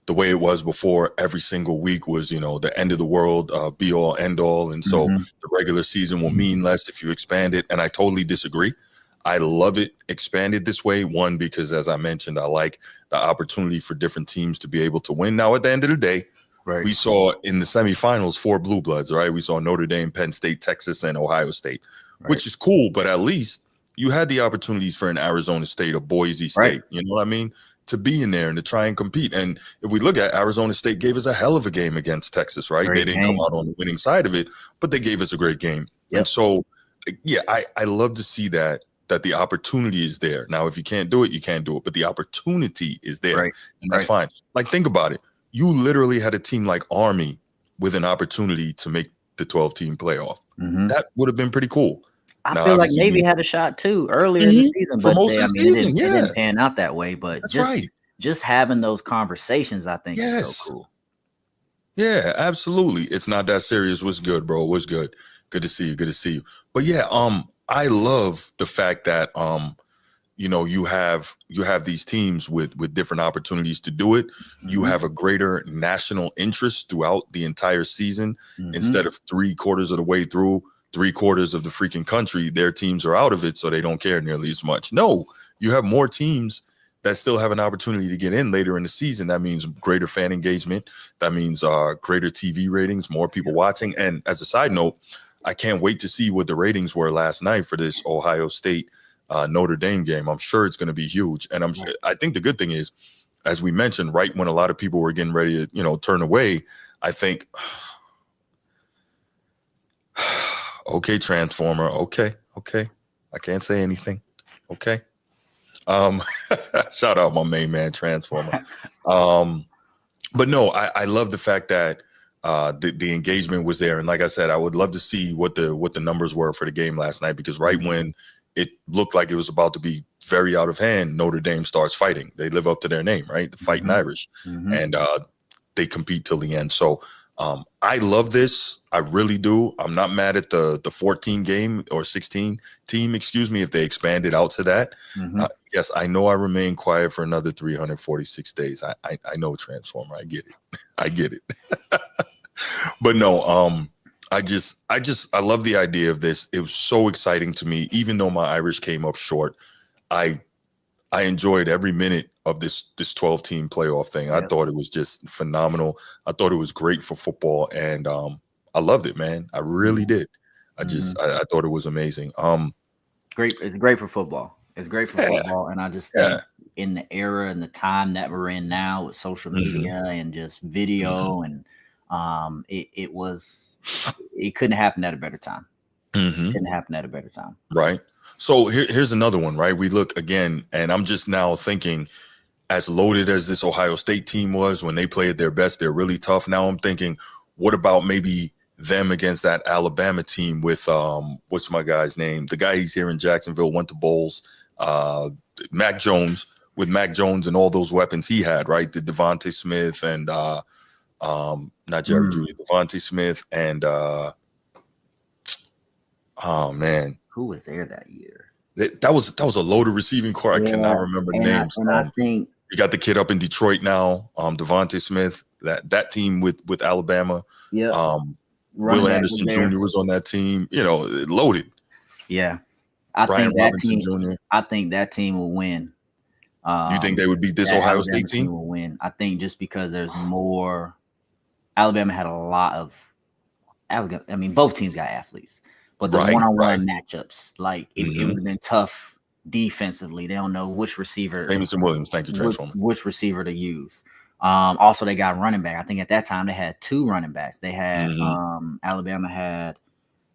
the way it was before, every single week was, the end of the world, be all, end all. And so the regular season will mean less if you expand it. And I totally disagree. I love it expanded this way. One, because as I mentioned, I like the opportunity for different teams to be able to win. Now, at the end of the day, we saw in the semifinals 4 blue bloods, right? We saw Notre Dame, Penn State, Texas, and Ohio State, which is cool. But at least you had the opportunities for an Arizona State or Boise State, you know what I mean, to be in there and to try and compete. And if we look at Arizona State gave us a hell of a game against Texas, right? They didn't come out on the winning side of it, but they gave us a great game. And so, I love to see that the opportunity is there. Now, if you can't do it, you can't do it. But the opportunity is there. And that's fine. Like, think about it. You literally had a team like Army with an opportunity to make the 12-team playoff. That would have been pretty cool. I feel like Navy had a shot too earlier in the season, but it didn't pan out that way. But just having those conversations, I think, is so cool. Yeah, absolutely. It's not that serious. Was good, bro. Was good. Good to see you. But I love the fact that you have these teams with different opportunities to do it. Mm-hmm. You have a greater national interest throughout the entire season. Mm-hmm. Instead of 3/4 of the way through, 3/4 of the freaking country, their teams are out of it, so they don't care nearly as much. No, you have more teams that still have an opportunity to get in later in the season. That means greater fan engagement. That means greater TV ratings, more people watching. And as a side note, I can't wait to see what the ratings were last night for this Ohio State Notre Dame game. I'm sure it's going to be huge. And I think the good thing is, as we mentioned, right when a lot of people were getting ready to, turn away, I think, okay, Transformer. Okay. I can't say anything. Okay. Shout out my main man, Transformer. But no, I love the fact that the engagement was there. And like I said, I would love to see what the numbers were for the game last night, because right when it looked like it was about to be very out of hand, Notre Dame starts fighting. They live up to their name, right? The Fighting Irish. Mm-hmm. And they compete till the end. So I love this. I really do. I'm not mad at the 14 game or 16 team, if they expand it out to that. Mm-hmm. Yes, I know I remain quiet for another 346 days. I know, Transformer. I get it. I get it. But no, I love the idea of this. It was so exciting to me. Even though my Irish came up short, I enjoyed every minute of this 12-team playoff thing. Yeah. I thought it was just phenomenal. I thought it was great for football, and I loved it, man. I really did. I thought it was amazing. Great. It's great for football. It's great for football, and I just think in the era and the time that we're in now with social media and just video and it couldn't happen at a better time. Couldn't happen at a better time. Right. So here's another one, right? We look again, and I'm just now thinking, as loaded as this Ohio State team was when they play at their best, they're really tough. Now I'm thinking, what about maybe them against that Alabama team with what's my guy's name? The guy he's here in Jacksonville, went to bowls, Mac Jones, with Mac Jones and all those weapons he had, right? The Devontae Smith and not Jerry Jeudy, Devontae Smith and oh man, who was there that year? That was a loaded receiving core. I cannot remember names. I think you got the kid up in Detroit now, Devontae Smith. That team with Alabama. Yeah. Will Anderson Jr. was on that team. Loaded. Yeah, I think that team will win. You think they would beat this Ohio State team? Will win. I think just because there's more. Alabama had a lot of. I mean, both teams got athletes. But the one-on-one matchups, like it would have been tough defensively. They don't know which receiver. Jameson Williams, thank you, Transformer. Which receiver to use. Also, they got running back. I think at that time they had 2 running backs. They had Alabama had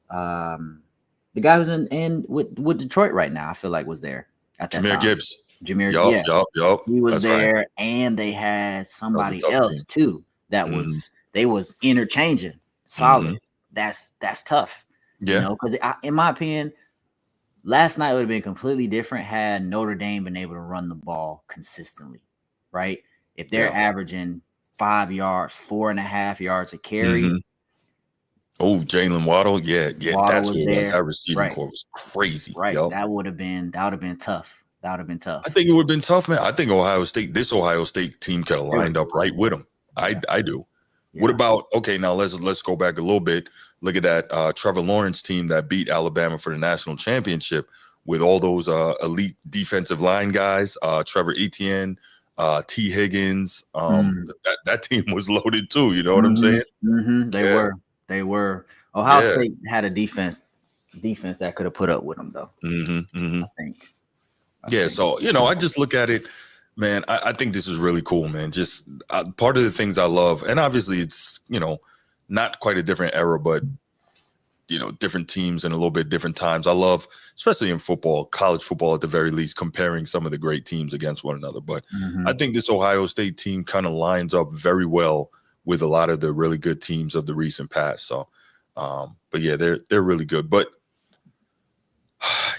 the guy who's in with Detroit right now. I feel like was there at that time. Gibbs. Jameer, yup. He was there, right. And they had somebody else too that was they was interchanging solid. That's tough. Yeah, because in my opinion, last night would have been completely different had Notre Dame been able to run the ball consistently, right? If they're averaging 5 yards, 4.5 yards a carry. Oh, Jalen Waddle, Waddle that's what it was. That receiving core was crazy, right? Yep. That would have been tough. I think it would have been tough, man. I think this Ohio State team could have lined up right with them. I do. Yeah. What about now let's go back a little bit. Look at that Trevor Lawrence team that beat Alabama for the national championship with all those elite defensive line guys, Trevor Etienne, T. Higgins. That team was loaded too. You know what I'm saying? They were. Ohio State had a defense that could have put up with them though. I think. So I just look at it, man. I think this is really cool, man. Just part of the things I love, and obviously it's not quite a different era, but different teams and a little bit different times. I love, especially in football, college football at the very least, comparing some of the great teams against one another. But I think this Ohio State team kind of lines up very well with a lot of the really good teams of the recent past. So, but yeah, they're really good. But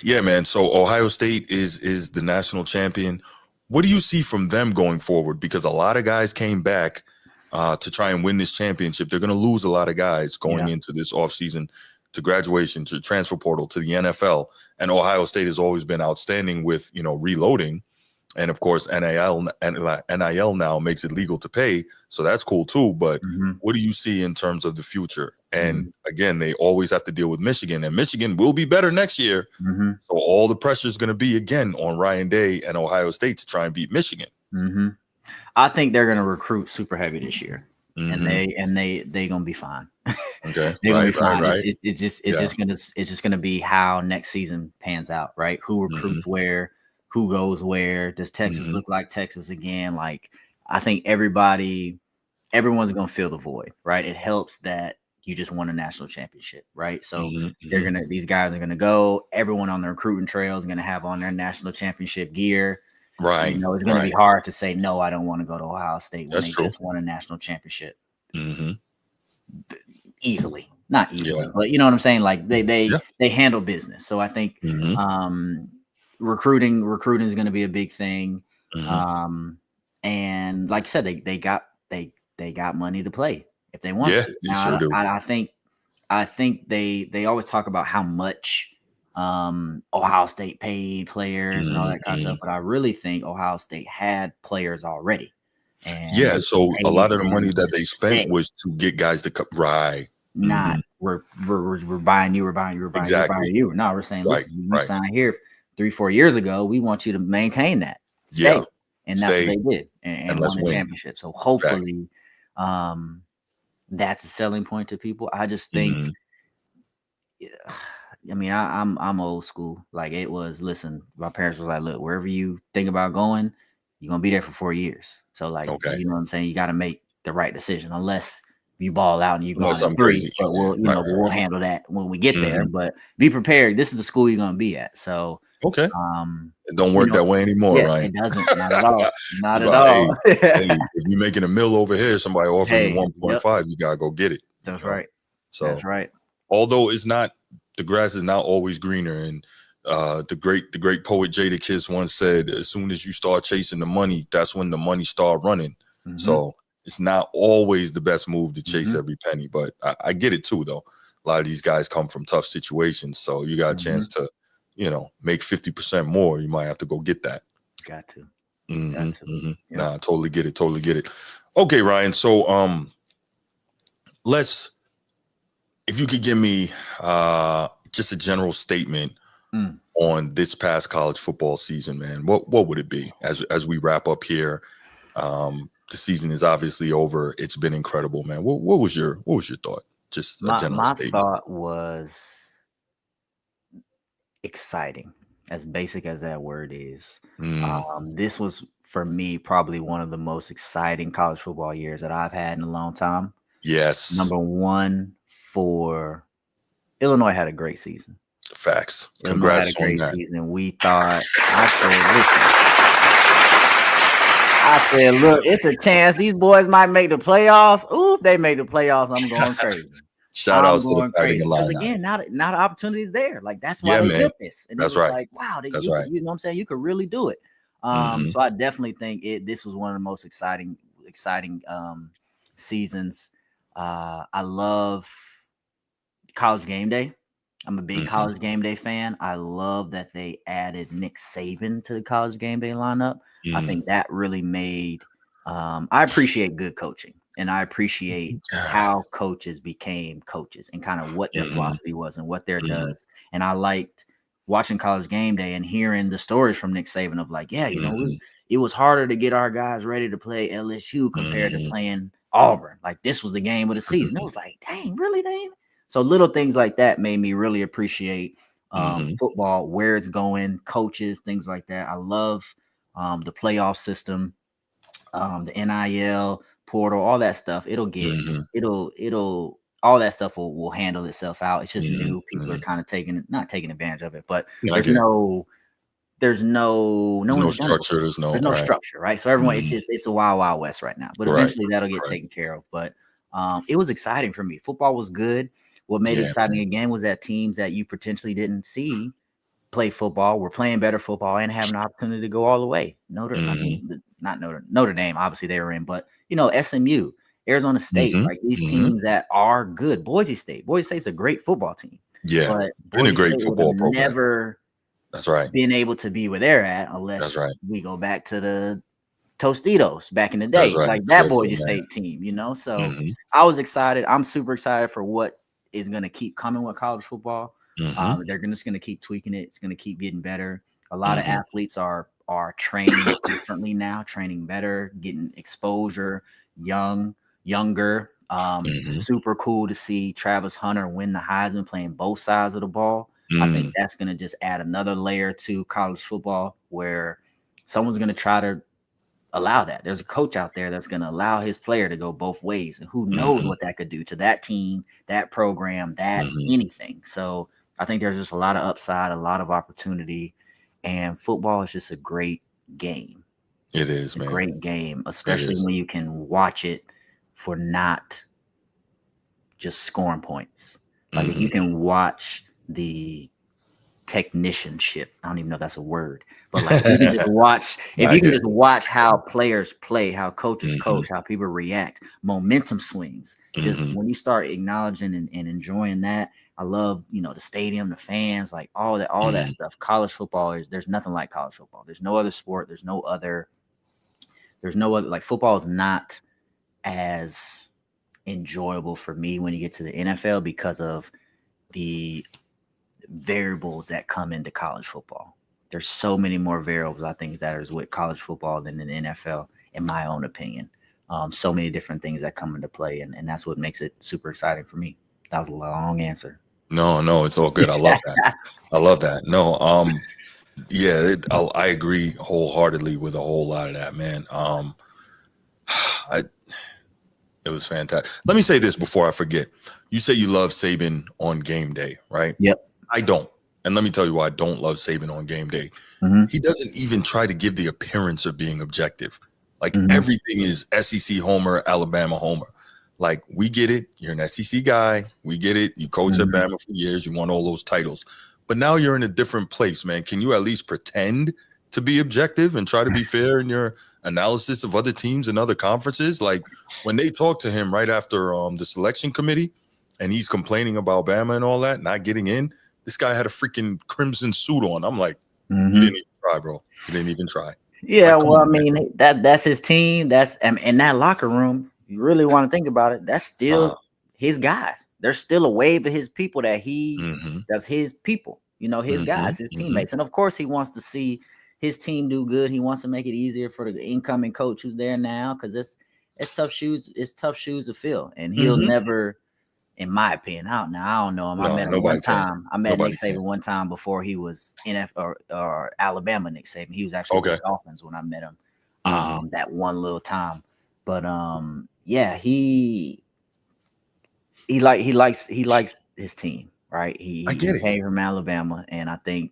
yeah, man. So Ohio State is the national champion. What do you see from them going forward? Because a lot of guys came back to try and win this championship. They're going to lose a lot of guys going into this offseason. to graduation, to transfer portal, to the NFL. And Ohio State has always been outstanding with, reloading. And of course, NIL now makes it legal to pay. So that's cool too. But what do you see in terms of the future? And again, they always have to deal with Michigan, and Michigan will be better next year. So all the pressure is going to be again on Ryan Day and Ohio State to try and beat Michigan. I think they're going to recruit super heavy this year, and they going to be fine. Okay, they're going to be fine. Right. It's just going to be how next season pans out, right? Who recruits where, who goes where? Does Texas look like Texas again? Like, I think everyone's going to fill the void, right? It helps that you just won a national championship, right? So these guys are gonna go. Everyone on the recruiting trail is gonna have on their national championship gear. Right. It's gonna be hard to say no, I don't want to go to Ohio State when just won a national championship. Easily, not easily, but you know what I'm saying? Like they handle business. So I think recruiting is gonna be a big thing. And like you said, they got money to play if they want to. Now, I think they always talk about how much Ohio State paid players and all that kind of stuff, but I really think Ohio State had players already. And so a lot of the money that they spent was to get guys to come. Right. Not we're buying you, we're buying you. No, we're saying, listen, you signed here 3-4 years ago. We want you to maintain that. Stay. And that's what they did. And won the championship. So hopefully that's a selling point to people. I just think, I mean, I'm old school. Like, it was, listen, my parents was like, look, wherever you think about going, you're going to be there for 4 years. So, like, you know what I'm saying? You got to make the right decision, unless you ball out and you go on 3. But we'll handle that when we get there. But be prepared. This is the school you're going to be at. So, it don't work that way anymore, right? It doesn't. Not at all. Not at all. Hey, if you're making a mill over here, somebody offering you 1.5, you gotta go get it. That's right. So that's right. Although the grass is not always greener, and the great poet Jadakiss once said, as soon as you start chasing the money, that's when the money start running. So it's not always the best move to chase every penny, but I get it too, though. A lot of these guys come from tough situations, so you got a chance to make 50% more. You might have to go get that. Got to. Nah, totally get it. Okay, Ryan. So if you could give me just a general statement on this past college football season, man, what would it be as we wrap up here? The season is obviously over. It's been incredible, man. What was your thought? Just a general statement. My thought was exciting, as basic as that word is. This was, for me, probably one of the most exciting college football years that I've had in a long time. Yes. Number one, for Illinois had a great season. Facts. Illinois had a great season. We thought, I said, look, it's a chance these boys might make the playoffs. Ooh, if they make the playoffs, I'm going crazy. Shout out to the Fighting Illini. Again, now the opportunity is there. Like, that's why they did this. And that's right. Like, wow, you know what I'm saying? You could really do it. So I definitely think this was one of the most exciting seasons. I love College Game Day. I'm a big College Game Day fan. I love that they added Nick Saban to the College Game Day lineup. I think that really made I appreciate good coaching, and I appreciate how coaches became coaches and kind of what their philosophy was and what their does. And I liked watching College Game Day and hearing the stories from Nick Saban of like, it was harder to get our guys ready to play LSU compared to playing Auburn. Like, this was the game of the season. It was like, dang, really, dang. So little things like that made me really appreciate football, where it's going, coaches, things like that. I love the playoff system, the NIL portal, all that stuff. It'll all that stuff will handle itself out. It's just new. People are kind of not taking advantage of it, but there's no structure. There's no structure, right? So everyone, it's a wild west right now, but eventually that'll get taken care of. But it was exciting for me. Football was good. What made it exciting again was that teams that you potentially didn't see play football were playing better football and having an opportunity to go all the way. Notre Dame, obviously they were in, but SMU, Arizona State, like these teams that are good. Boise State's a great football team. Yeah, but been a great football program. Never been able to be where they're at unless we go back to the Tostitos back in the day, like that Boise State team, you know. So I was excited. I'm super excited for what is going to keep coming with college football. They're just going to keep tweaking it. It's going to keep getting better. A lot of athletes are training differently now, training better, getting exposure, younger. Super cool to see Travis Hunter win the Heisman playing both sides of the ball. I think that's going to just add another layer to college football where someone's going to try to allow that. There's a coach out there that's going to allow his player to go both ways, and who knows what that could do to that team, that program, that anything. So I think there's just a lot of upside, a lot of opportunity, and football is just a great game. It is, man. A great game, especially when you can watch it for not just scoring points. Like if you can watch the technicianship, I don't even know if that's a word, but like you can just watch, if you can just watch how players play, how coaches coach, how people react, momentum swings. Just when you start acknowledging and enjoying that, I love, you know, the stadium, the fans, like all that stuff. College football there's nothing like college football. There's no other sport. There's no other, like football is not as enjoyable for me when you get to the NFL because of the variables that come into college football. There's so many more variables, I think, that is with college football than in the NFL, in my own opinion. So many different things that come into play, and that's what makes it super exciting for me. That was a long answer. No, it's all good. I love that. I love that. No, I agree wholeheartedly with a whole lot of that, man. It was fantastic. Let me say this before I forget. You say you love Saban on game day, right? Yep. I don't. And let me tell you why I don't love Saban on game day. He doesn't even try to give the appearance of being objective. Like everything is SEC homer, Alabama homer. Like, we get it. You're an SEC guy. We get it. You coached at Bama for years. You won all those titles. But now you're in a different place, man. Can you at least pretend to be objective and try to be fair in your analysis of other teams and other conferences? Like, when they talk to him right after the selection committee and he's complaining about Bama and all that, not getting in, this guy had a freaking crimson suit on. I'm like, you didn't even try, bro. You didn't even try. Yeah, like, well, I mean, that's his team. That's in that locker room. You really want to think about it. That's still his guys. There's still a wave of his people that that's his people. You know, his guys, his teammates, and of course, he wants to see his team do good. He wants to make it easier for the incoming coach who's there now, because it's tough shoes. It's tough shoes to fill, and he'll never. In my opinion, I don't know him. I met him one time. I met Nick Saban one time before he was NFL or Alabama Nick Saban. He was actually with the Dolphins when I met him. That one little time. But yeah, he likes his team, right? He came from Alabama, and I think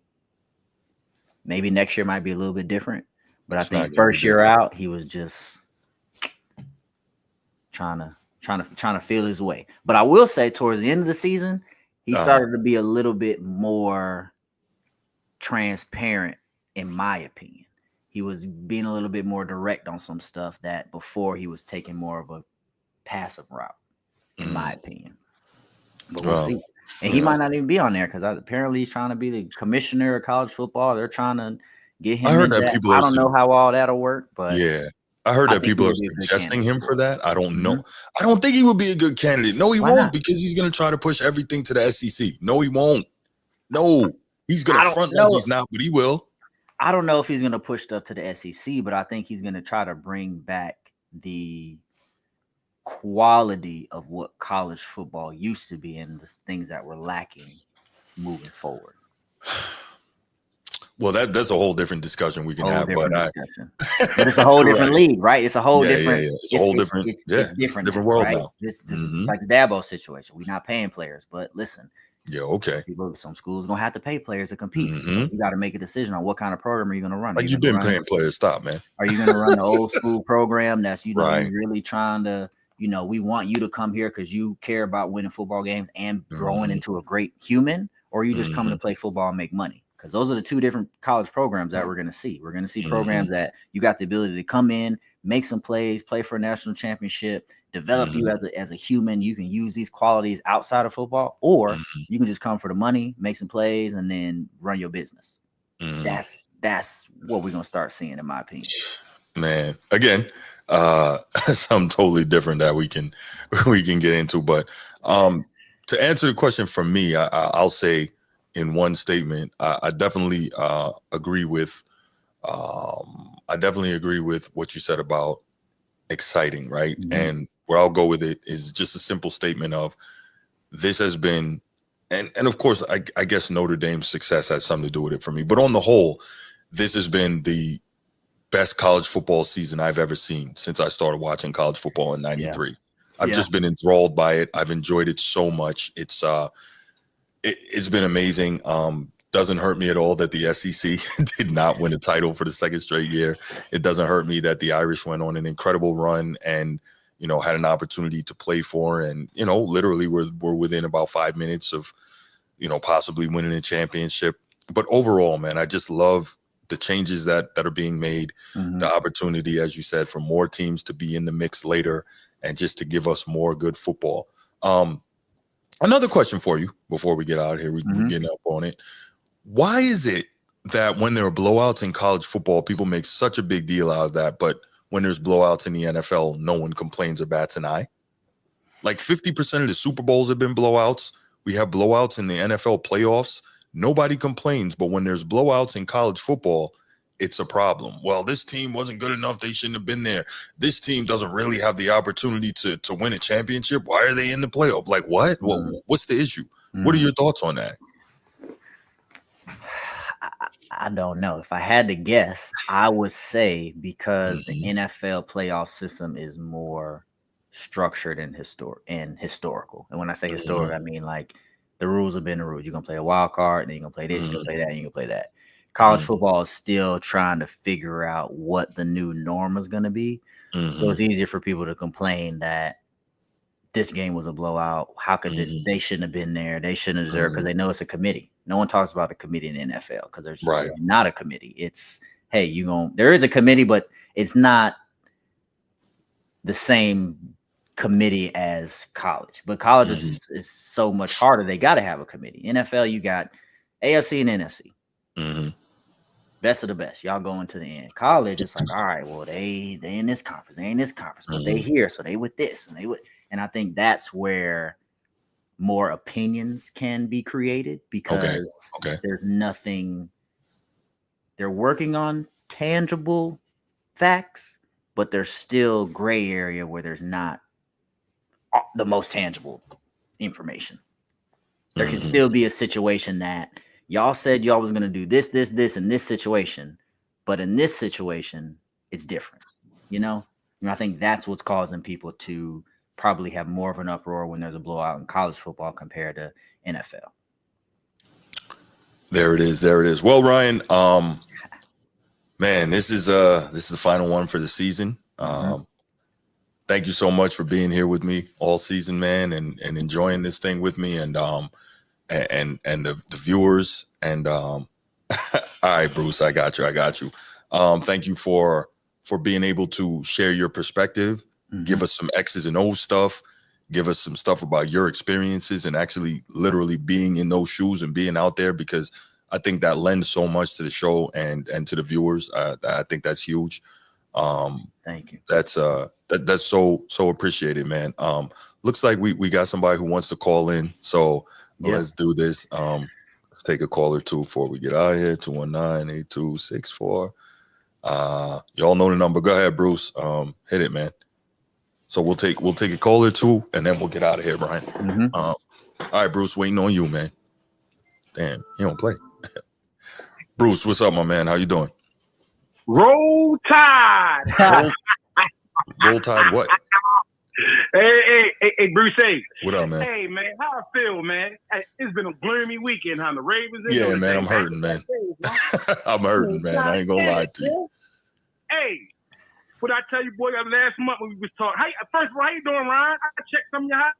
maybe next year might be a little bit different. But I think first year out, he was just trying to feel his way. But I will say, towards the end of the season, he started to be a little bit more transparent, in my opinion. He was being a little bit more direct on some stuff that before he was taking more of a passive route, in my opinion. But we'll see. And he might not even be on there, because apparently he's trying to be the commissioner of college football. They're trying to get him. I heard that people. I don't know how all that'll work, but yeah. I heard that people are suggesting him for that. I don't know. I don't think he would be a good candidate. No, he won't, because he's going to try to push everything to the SEC. No, he won't. No, he's going to front like he's not, but he will. I don't know if he's going to push stuff to the SEC, but I think he's going to try to bring back the quality of what college football used to be and the things that were lacking moving forward. Well, that's a whole different discussion we can have, but it's a whole different league, right? It's a whole different. Yeah. It's a whole different. It's different. It's a different world now. It's like the Dabo situation. We're not paying players, but listen. Yeah. Okay. Some schools gonna have to pay players to compete. So you got to make a decision on what kind of program are you gonna run. Like, you've been paying players. Stop, man. Are you gonna run the old school program that's really trying to? We want you to come here because you care about winning football games and growing into a great human, or are you just coming to play football and make money? Because those are the two different college programs that we're going to see. We're going to see programs that you got the ability to come in, make some plays, play for a national championship, develop you as a human. You can use these qualities outside of football, or you can just come for the money, make some plays, and then run your business. That's what we're gonna start seeing, in my opinion. Man, again, something totally different that we can get into. But to answer the question for me, I'll say in one statement, I definitely agree with. I definitely agree with what you said about exciting, right? And where I'll go with it is just a simple statement of this has been, and of course, I guess Notre Dame's success has something to do with it for me. But on the whole, this has been the best college football season I've ever seen since I started watching college football in '93. Yeah. I've just been enthralled by it. I've enjoyed it so much. It's been amazing. Doesn't hurt me at all that the SEC did not win a title for the second straight year. It doesn't hurt me that the Irish went on an incredible run and, had an opportunity to play for, and, literally we're within about 5 minutes of, possibly winning a championship. But overall, man, I just love the changes that are being made, the opportunity, as you said, for more teams to be in the mix later and just to give us more good football. Another question for you before we get out of here, we're getting up on it. Why is it that when there are blowouts in college football, people make such a big deal out of that, but when there's blowouts in the NFL, no one complains or bats an eye? Like 50% of the Super Bowls have been blowouts. We have blowouts in the NFL playoffs. Nobody complains, but when there's blowouts in college football, it's a problem. Well, this team wasn't good enough. They shouldn't have been there. This team doesn't really have the opportunity to win a championship. Why are they in the playoff? Like, what? What's the issue? What are your thoughts on that? I don't know. If I had to guess, I would say because the NFL playoff system is more structured and historical. And when I say historic, I mean like the rules have been the rules. You're gonna play a wild card, then you're gonna play this, you're gonna play that, and you're gonna play that. College football is still trying to figure out what the new norm is gonna be. So it's easier for people to complain that this game was a blowout. How could this? They shouldn't have been there. They shouldn't have deserved, because they know it's a committee. No one talks about a committee in the NFL because there's not a committee. It's, hey, there is a committee, but it's not the same committee as college. But college is so much harder. They got to have a committee. NFL, you got AFC and NFC. Best of the best. Y'all going to the end. College, it's like, all right, well, they in this conference, they in this conference, but they here, so they with this and they with. And I think that's where more opinions can be created, because there's nothing. They're working on tangible facts, but there's still gray area where there's not the most tangible information. There can still be a situation that y'all said y'all was going to do this in this situation, but in this situation, it's different. I think that's what's causing people to probably have more of an uproar when there's a blowout in college football compared to NFL. There it is. Well, Ryan, man, this is the final one for the season. Thank you so much for being here with me all season, man, and enjoying this thing with me, and the viewers. And all right, Bruce, I got you. Thank you for being able to share your perspective. Give us some X's and O's stuff. Give us some stuff about your experiences and actually literally being in those shoes and being out there, because I think that lends so much to the show and to the viewers. I think that's huge. Thank you. That's so appreciated, man. Looks like we got somebody who wants to call in. So let's do this. Let's take a call or two before we get out of here. 219-8264. Y'all know the number. Go ahead, Bruce. Hit it, man. So we'll take a call or two, and then we'll get out of here, Brian. All right, Bruce, waiting on you, man. Damn, he don't play. Bruce, what's up, my man? How you doing? Roll Tide. Roll Tide what? Hey, Bruce. Hey. What up, man? Hey, man. How I feel, man? It's been a gloomy weekend, huh? The Ravens. Yeah, man. I'm hurting, man. I'm hurting, man. I ain't gonna lie to you. Hey, what I tell you, boy? Last month when we was talking. Hey, first of all, how you doing, Ryan? I checked some of your hot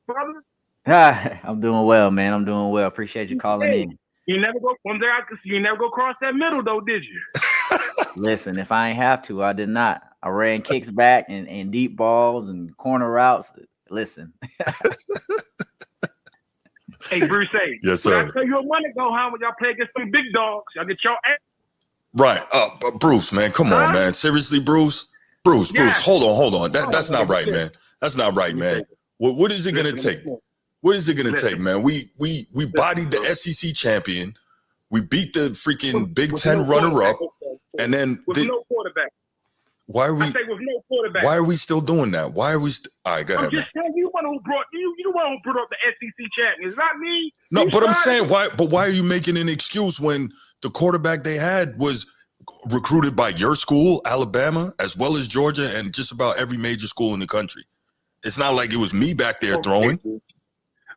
brothers. Hi, I'm doing well, man. I'm doing well. Appreciate you calling in. You never go one day. You never go cross that middle, though, did you? Listen, if I ain't have to, I did not. I ran kicks back and deep balls and corner routes. Listen. Hey, Bruce, hey. Yes, sir. I tell you a month ago, how when y'all play against some big dogs, y'all get y'all ass. Right. Bruce, man, come on, man. Seriously, Bruce, hold on. That's not right, man. That's not right, man. What is it gonna take? What is it gonna take, man? We bodied the SEC champion. We beat the freaking Big Ten runner-up, and then with no quarterback. Why are we? I say with no quarterback. Why are we still doing that? Why are we? All right, go ahead. I'm just saying, you the one who brought up the SEC champion. It's not me. No, but I'm saying why? But why are you making an excuse when the quarterback they had was recruited by your school, Alabama, as well as Georgia, and just about every major school in the country? It's not like it was me back there throwing.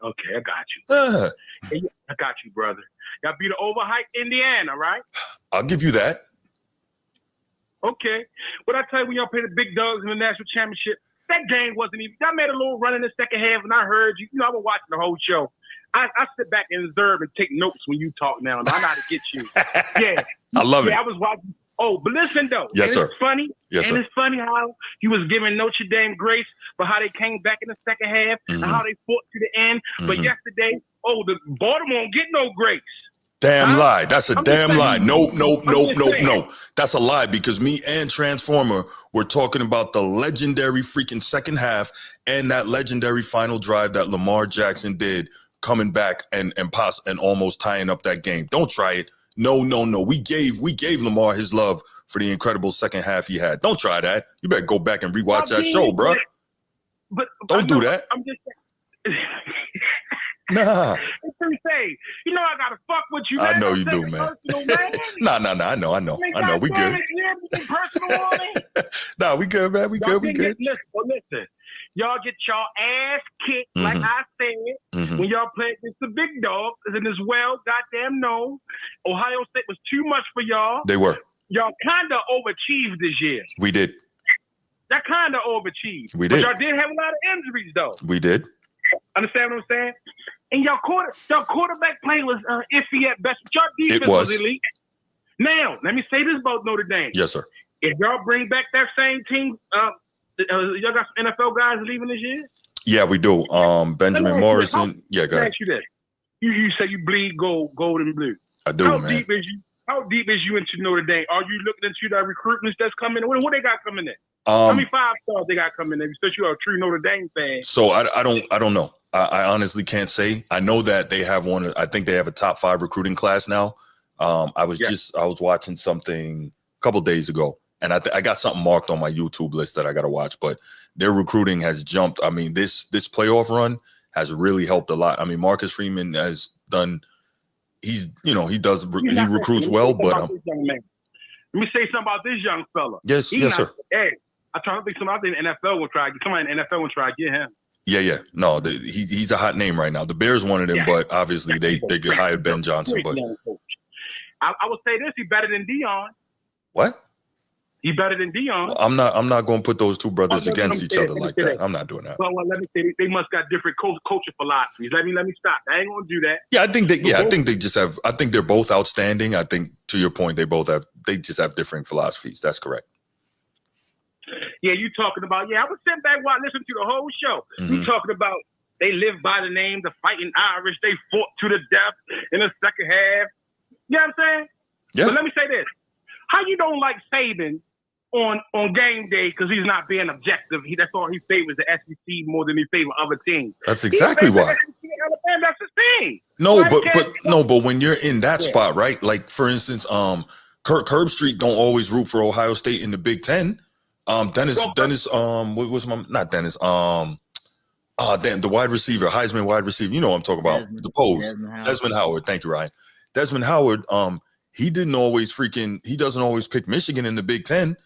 Okay, I got you. I got you, brother. Y'all beat an overhyped Indiana, right? I'll give you that. Okay. But I tell you, when y'all play the big dogs in the national championship, that game wasn't even. Y'all made a little run in the second half, and I heard you. You know, I was watching the whole show. I sit back and observe and take notes when you talk now. I know how to get you. Yeah. I love it. I was watching. Oh, but listen, though. Yes, sir. It's funny. Yes, sir. And it's funny how you was giving Notre Dame grace for how they came back in the second half and how they fought to the end. But yesterday, the Baltimore don't get no grace. Damn lie. That's a damn lie. Nope. That's a lie because me and Transformer were talking about the legendary freaking second half and that legendary final drive that Lamar Jackson did coming back and almost tying up that game. Don't try it. No. We gave Lamar his love for the incredible second half he had. Don't try that. You better go back and rewatch that show, bro. But don't do that. I'm just saying. Nah. You know I gotta fuck with you, man. I know you do, man. Nah. I know. We good. Nah, we good, man. We good. Listen. Y'all get y'all ass kicked, like I said, when y'all play against the big dogs, and as well, goddamn no. Ohio State was too much for y'all. They were. Y'all kind of overachieved this year. We did. That kind of overachieved. We did. But y'all did have a lot of injuries, though. We did. Understand what I'm saying? And y'all quarterback play was iffy at best. But y'all defense was elite. Now, let me say this about Notre Dame. Yes, sir. If y'all bring back that same team, y'all got some NFL guys leaving this year? Yeah, we do. Benjamin Morrison. Yeah, go ahead. Ask you this. You say you bleed gold and blue. I do, man. How deep is you into Notre Dame? Are you looking into the recruitments that's coming in? What they got coming in? How many 5-stars they got coming in? Since you're a true Notre Dame fan. So I don't know. I honestly can't say. I know that they have one. I think they have a top 5 recruiting class now. I was watching something a couple days ago, and I got something marked on my YouTube list that I got to watch. But their recruiting has jumped. I mean, this playoff run has really helped a lot. I mean, Marcus Freeman has done. He recruits well, but let me say something about this young fella. Yes, sir. Hey, I'm trying to think somebody in the NFL will try. Somebody in the NFL will try to get him. Yeah. No, he's a hot name right now. The Bears wanted him, but obviously they could hire Ben Johnson. But I would say this: he's better than Dion. What? He's better than Dion. Well, I'm not going to put those two brothers against each other like that. I'm not doing that. Well, let me say they must got different culture philosophies. Let me stop. I ain't going to do that. Yeah, I think they just have. I think they're both outstanding. I think to your point, they just have different philosophies. That's correct. Yeah, you talking about? Yeah, I was sitting back while listening to the whole show. You talking about they live by the name, the Fighting Irish. They fought to the death in the second half. You know what I'm saying? Yeah. But let me say this: how you don't like Saban on game day because he's not being objective? That's all he favors the SEC more than he favors other teams. That's exactly why. That's the thing. But when you're in that spot, right? Like for instance, Kirk Herbstreit don't always root for Ohio State in the Big Ten. The wide receiver, Heisman wide receiver. You know what I'm talking about. Desmond Howard. Thank you, Ryan. Desmond Howard. He doesn't always pick Michigan in the Big Ten.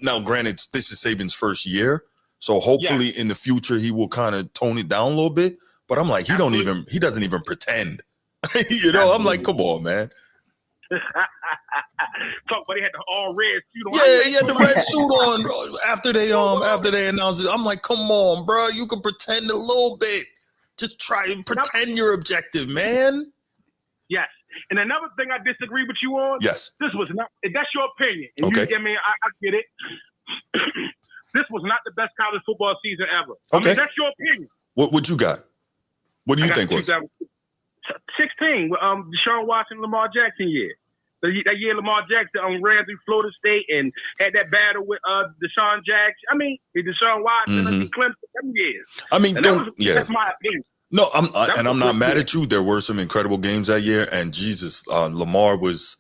Now, granted, this is Saban's first year, so hopefully in the future he will kind of tone it down a little bit. But I'm like, he doesn't even pretend. I'm like, come on, man. Talk about he had the all red suit on. Yeah, he had the red suit on after they announced it. I'm like, come on, bro, you can pretend a little bit. Just try and pretend you're objective, man. Yes. And another thing I disagree with you on. Yes. This was not. That's your opinion. And okay. I get it. this was not the best college football season ever. Okay. I mean, that's your opinion. What you got? What do you think was? 16 with Deshaun Watson, Lamar Jackson year. That year Lamar Jackson ran through Florida State and had that battle with Deshaun Jackson. I mean, Deshaun Watson and Clemson. Them years. I mean, that's my opinion. No, I'm not mad at you. There were some incredible games that year, and Jesus, Lamar was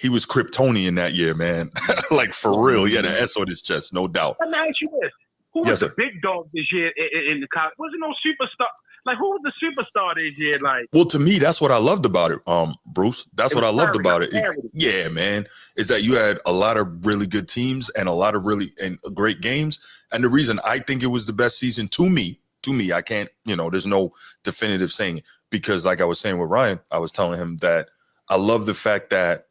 Kryptonian that year, man. Like for real, he had an S on his chest, no doubt. Let me ask you this: who was the big dog this year in the college? Wasn't no superstar. Like, who was the superstar this year? Like, well, to me, that's what I loved about it, Bruce. That's what I loved about it. Yeah, man, is that you had a lot of really good teams and a lot of really great games. And the reason I think it was the best season to me, I can't, there's no definitive saying, because like I was saying with Ryan, I was telling him that I love the fact that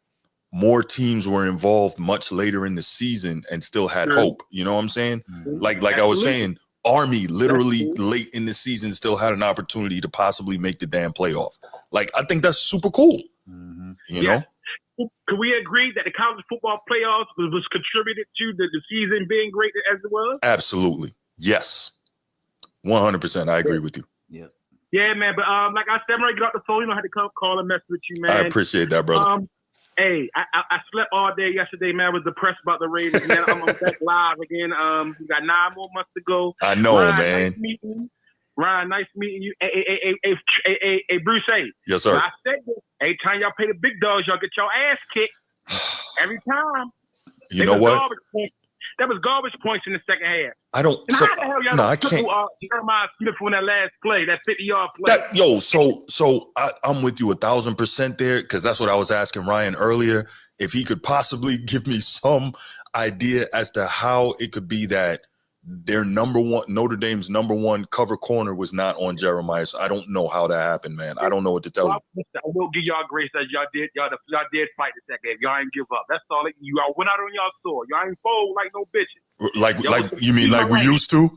more teams were involved much later in the season and still had hope. You know what I'm saying? Like I was saying, Army literally late in the season still had an opportunity to possibly make the damn playoff. Like, I think that's super cool. You know? Can we agree that the college football playoffs was contributed to the season being great as it was? Absolutely. Yes. 100%. I agree with you. Yeah. Yeah, man. But like I said, I'm ready to get off the phone. I had to come call and mess with you, man. I appreciate that, brother. Hey, I slept all day yesterday, man. I was depressed about the Ravens, man. I'm back live again. We got 9 more months to go. I know, Ryan, man. Nice meeting you. Ryan, nice meeting you. Hey, Bruce, hey. Yes, sir. I said this. Every time y'all pay the big dogs, y'all get your ass kicked. Every time. You know what? That was garbage points in the second half. I don't. And how the hell y'all I can't. Jeremiah Smith on that last play, that 50-yard play. So I'm with you 1,000% there, because that's what I was asking Ryan earlier. If he could possibly give me some idea as to how it could be that their Notre Dame's number one cover corner was not on Jeremiah. So I don't know how that happened, man. I don't know what to tell you. I will give y'all grace that y'all did fight the second game. Y'all ain't give up. That's all. You all went out on y'all sword. Y'all ain't fold like no bitches. Like you mean like we used to?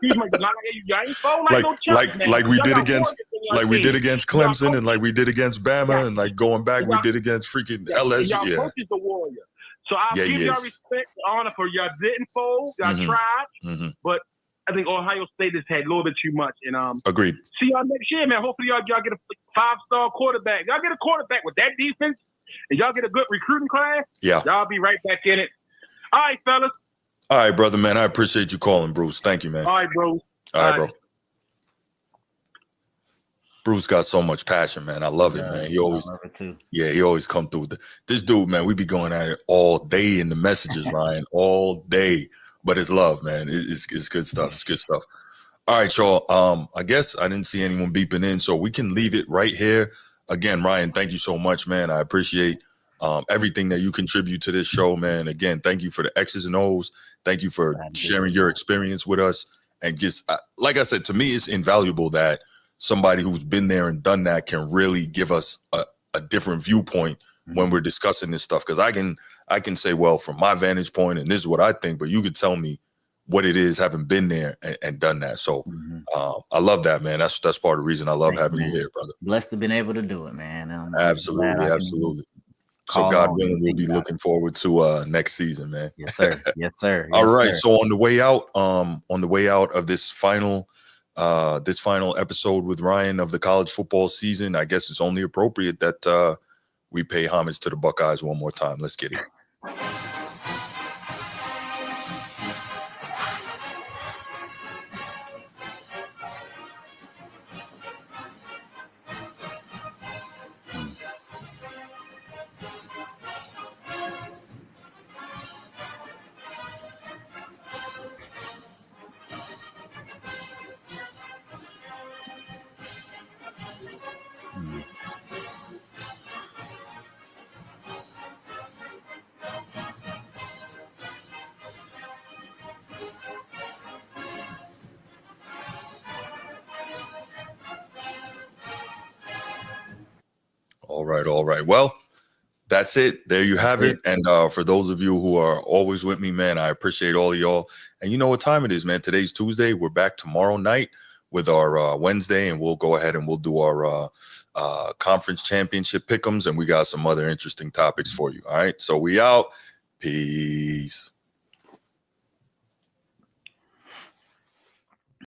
Y'all ain't fold like no children. Like we did against Clemson, and like we did against Bama, and like going back we did against freaking LSU. Y'all coach is the warrior. So I'll give y'all respect, honor for y'all didn't fold, y'all tried, but I think Ohio State has had a little bit too much. And agreed. See y'all next year, man. Hopefully y'all get a 5-star quarterback. Y'all get a quarterback with that defense, and y'all get a good recruiting class. Yeah, y'all be right back in it. All right, fellas. All right, brother, man. I appreciate you calling, Bruce. Thank you, man. All right, bro. All right, bro. Bruce got so much passion, man. I love it, man. He always, he always come through. This dude, man, we be going at it all day in the messages, Ryan, all day. But it's love, man. It's good stuff. It's good stuff. All right, y'all. I guess I didn't see anyone beeping in, so we can leave it right here. Again, Ryan, thank you so much, man. I appreciate everything that you contribute to this show, man. Again, thank you for the X's and O's. Thank you for sharing your experience with us. And just like I said, to me, it's invaluable that somebody who's been there and done that can really give us a different viewpoint when we're discussing this stuff. Because I can say, well, from my vantage point, and this is what I think, but you could tell me what it is having been there and done that. So I love that, man. That's part of the reason I love having you here, brother. Blessed to have been able to do it, man. Absolutely. So God willing, we'll be looking forward to next season, man. Yes, sir. Yes, sir. All right. So on the way out of this final episode with Ryan of the college football season, I guess it's only appropriate that we pay homage to the Buckeyes one more time. Let's get it. All right. Well, that's it. There you have it. And for those of you who are always with me, man, I appreciate all of y'all. And you know what time it is, man. Today's Tuesday. We're back tomorrow night with our Wednesday, and we'll go ahead and we'll do our conference championship pick'ems, and we got some other interesting topics for you. All right. So we out. Peace.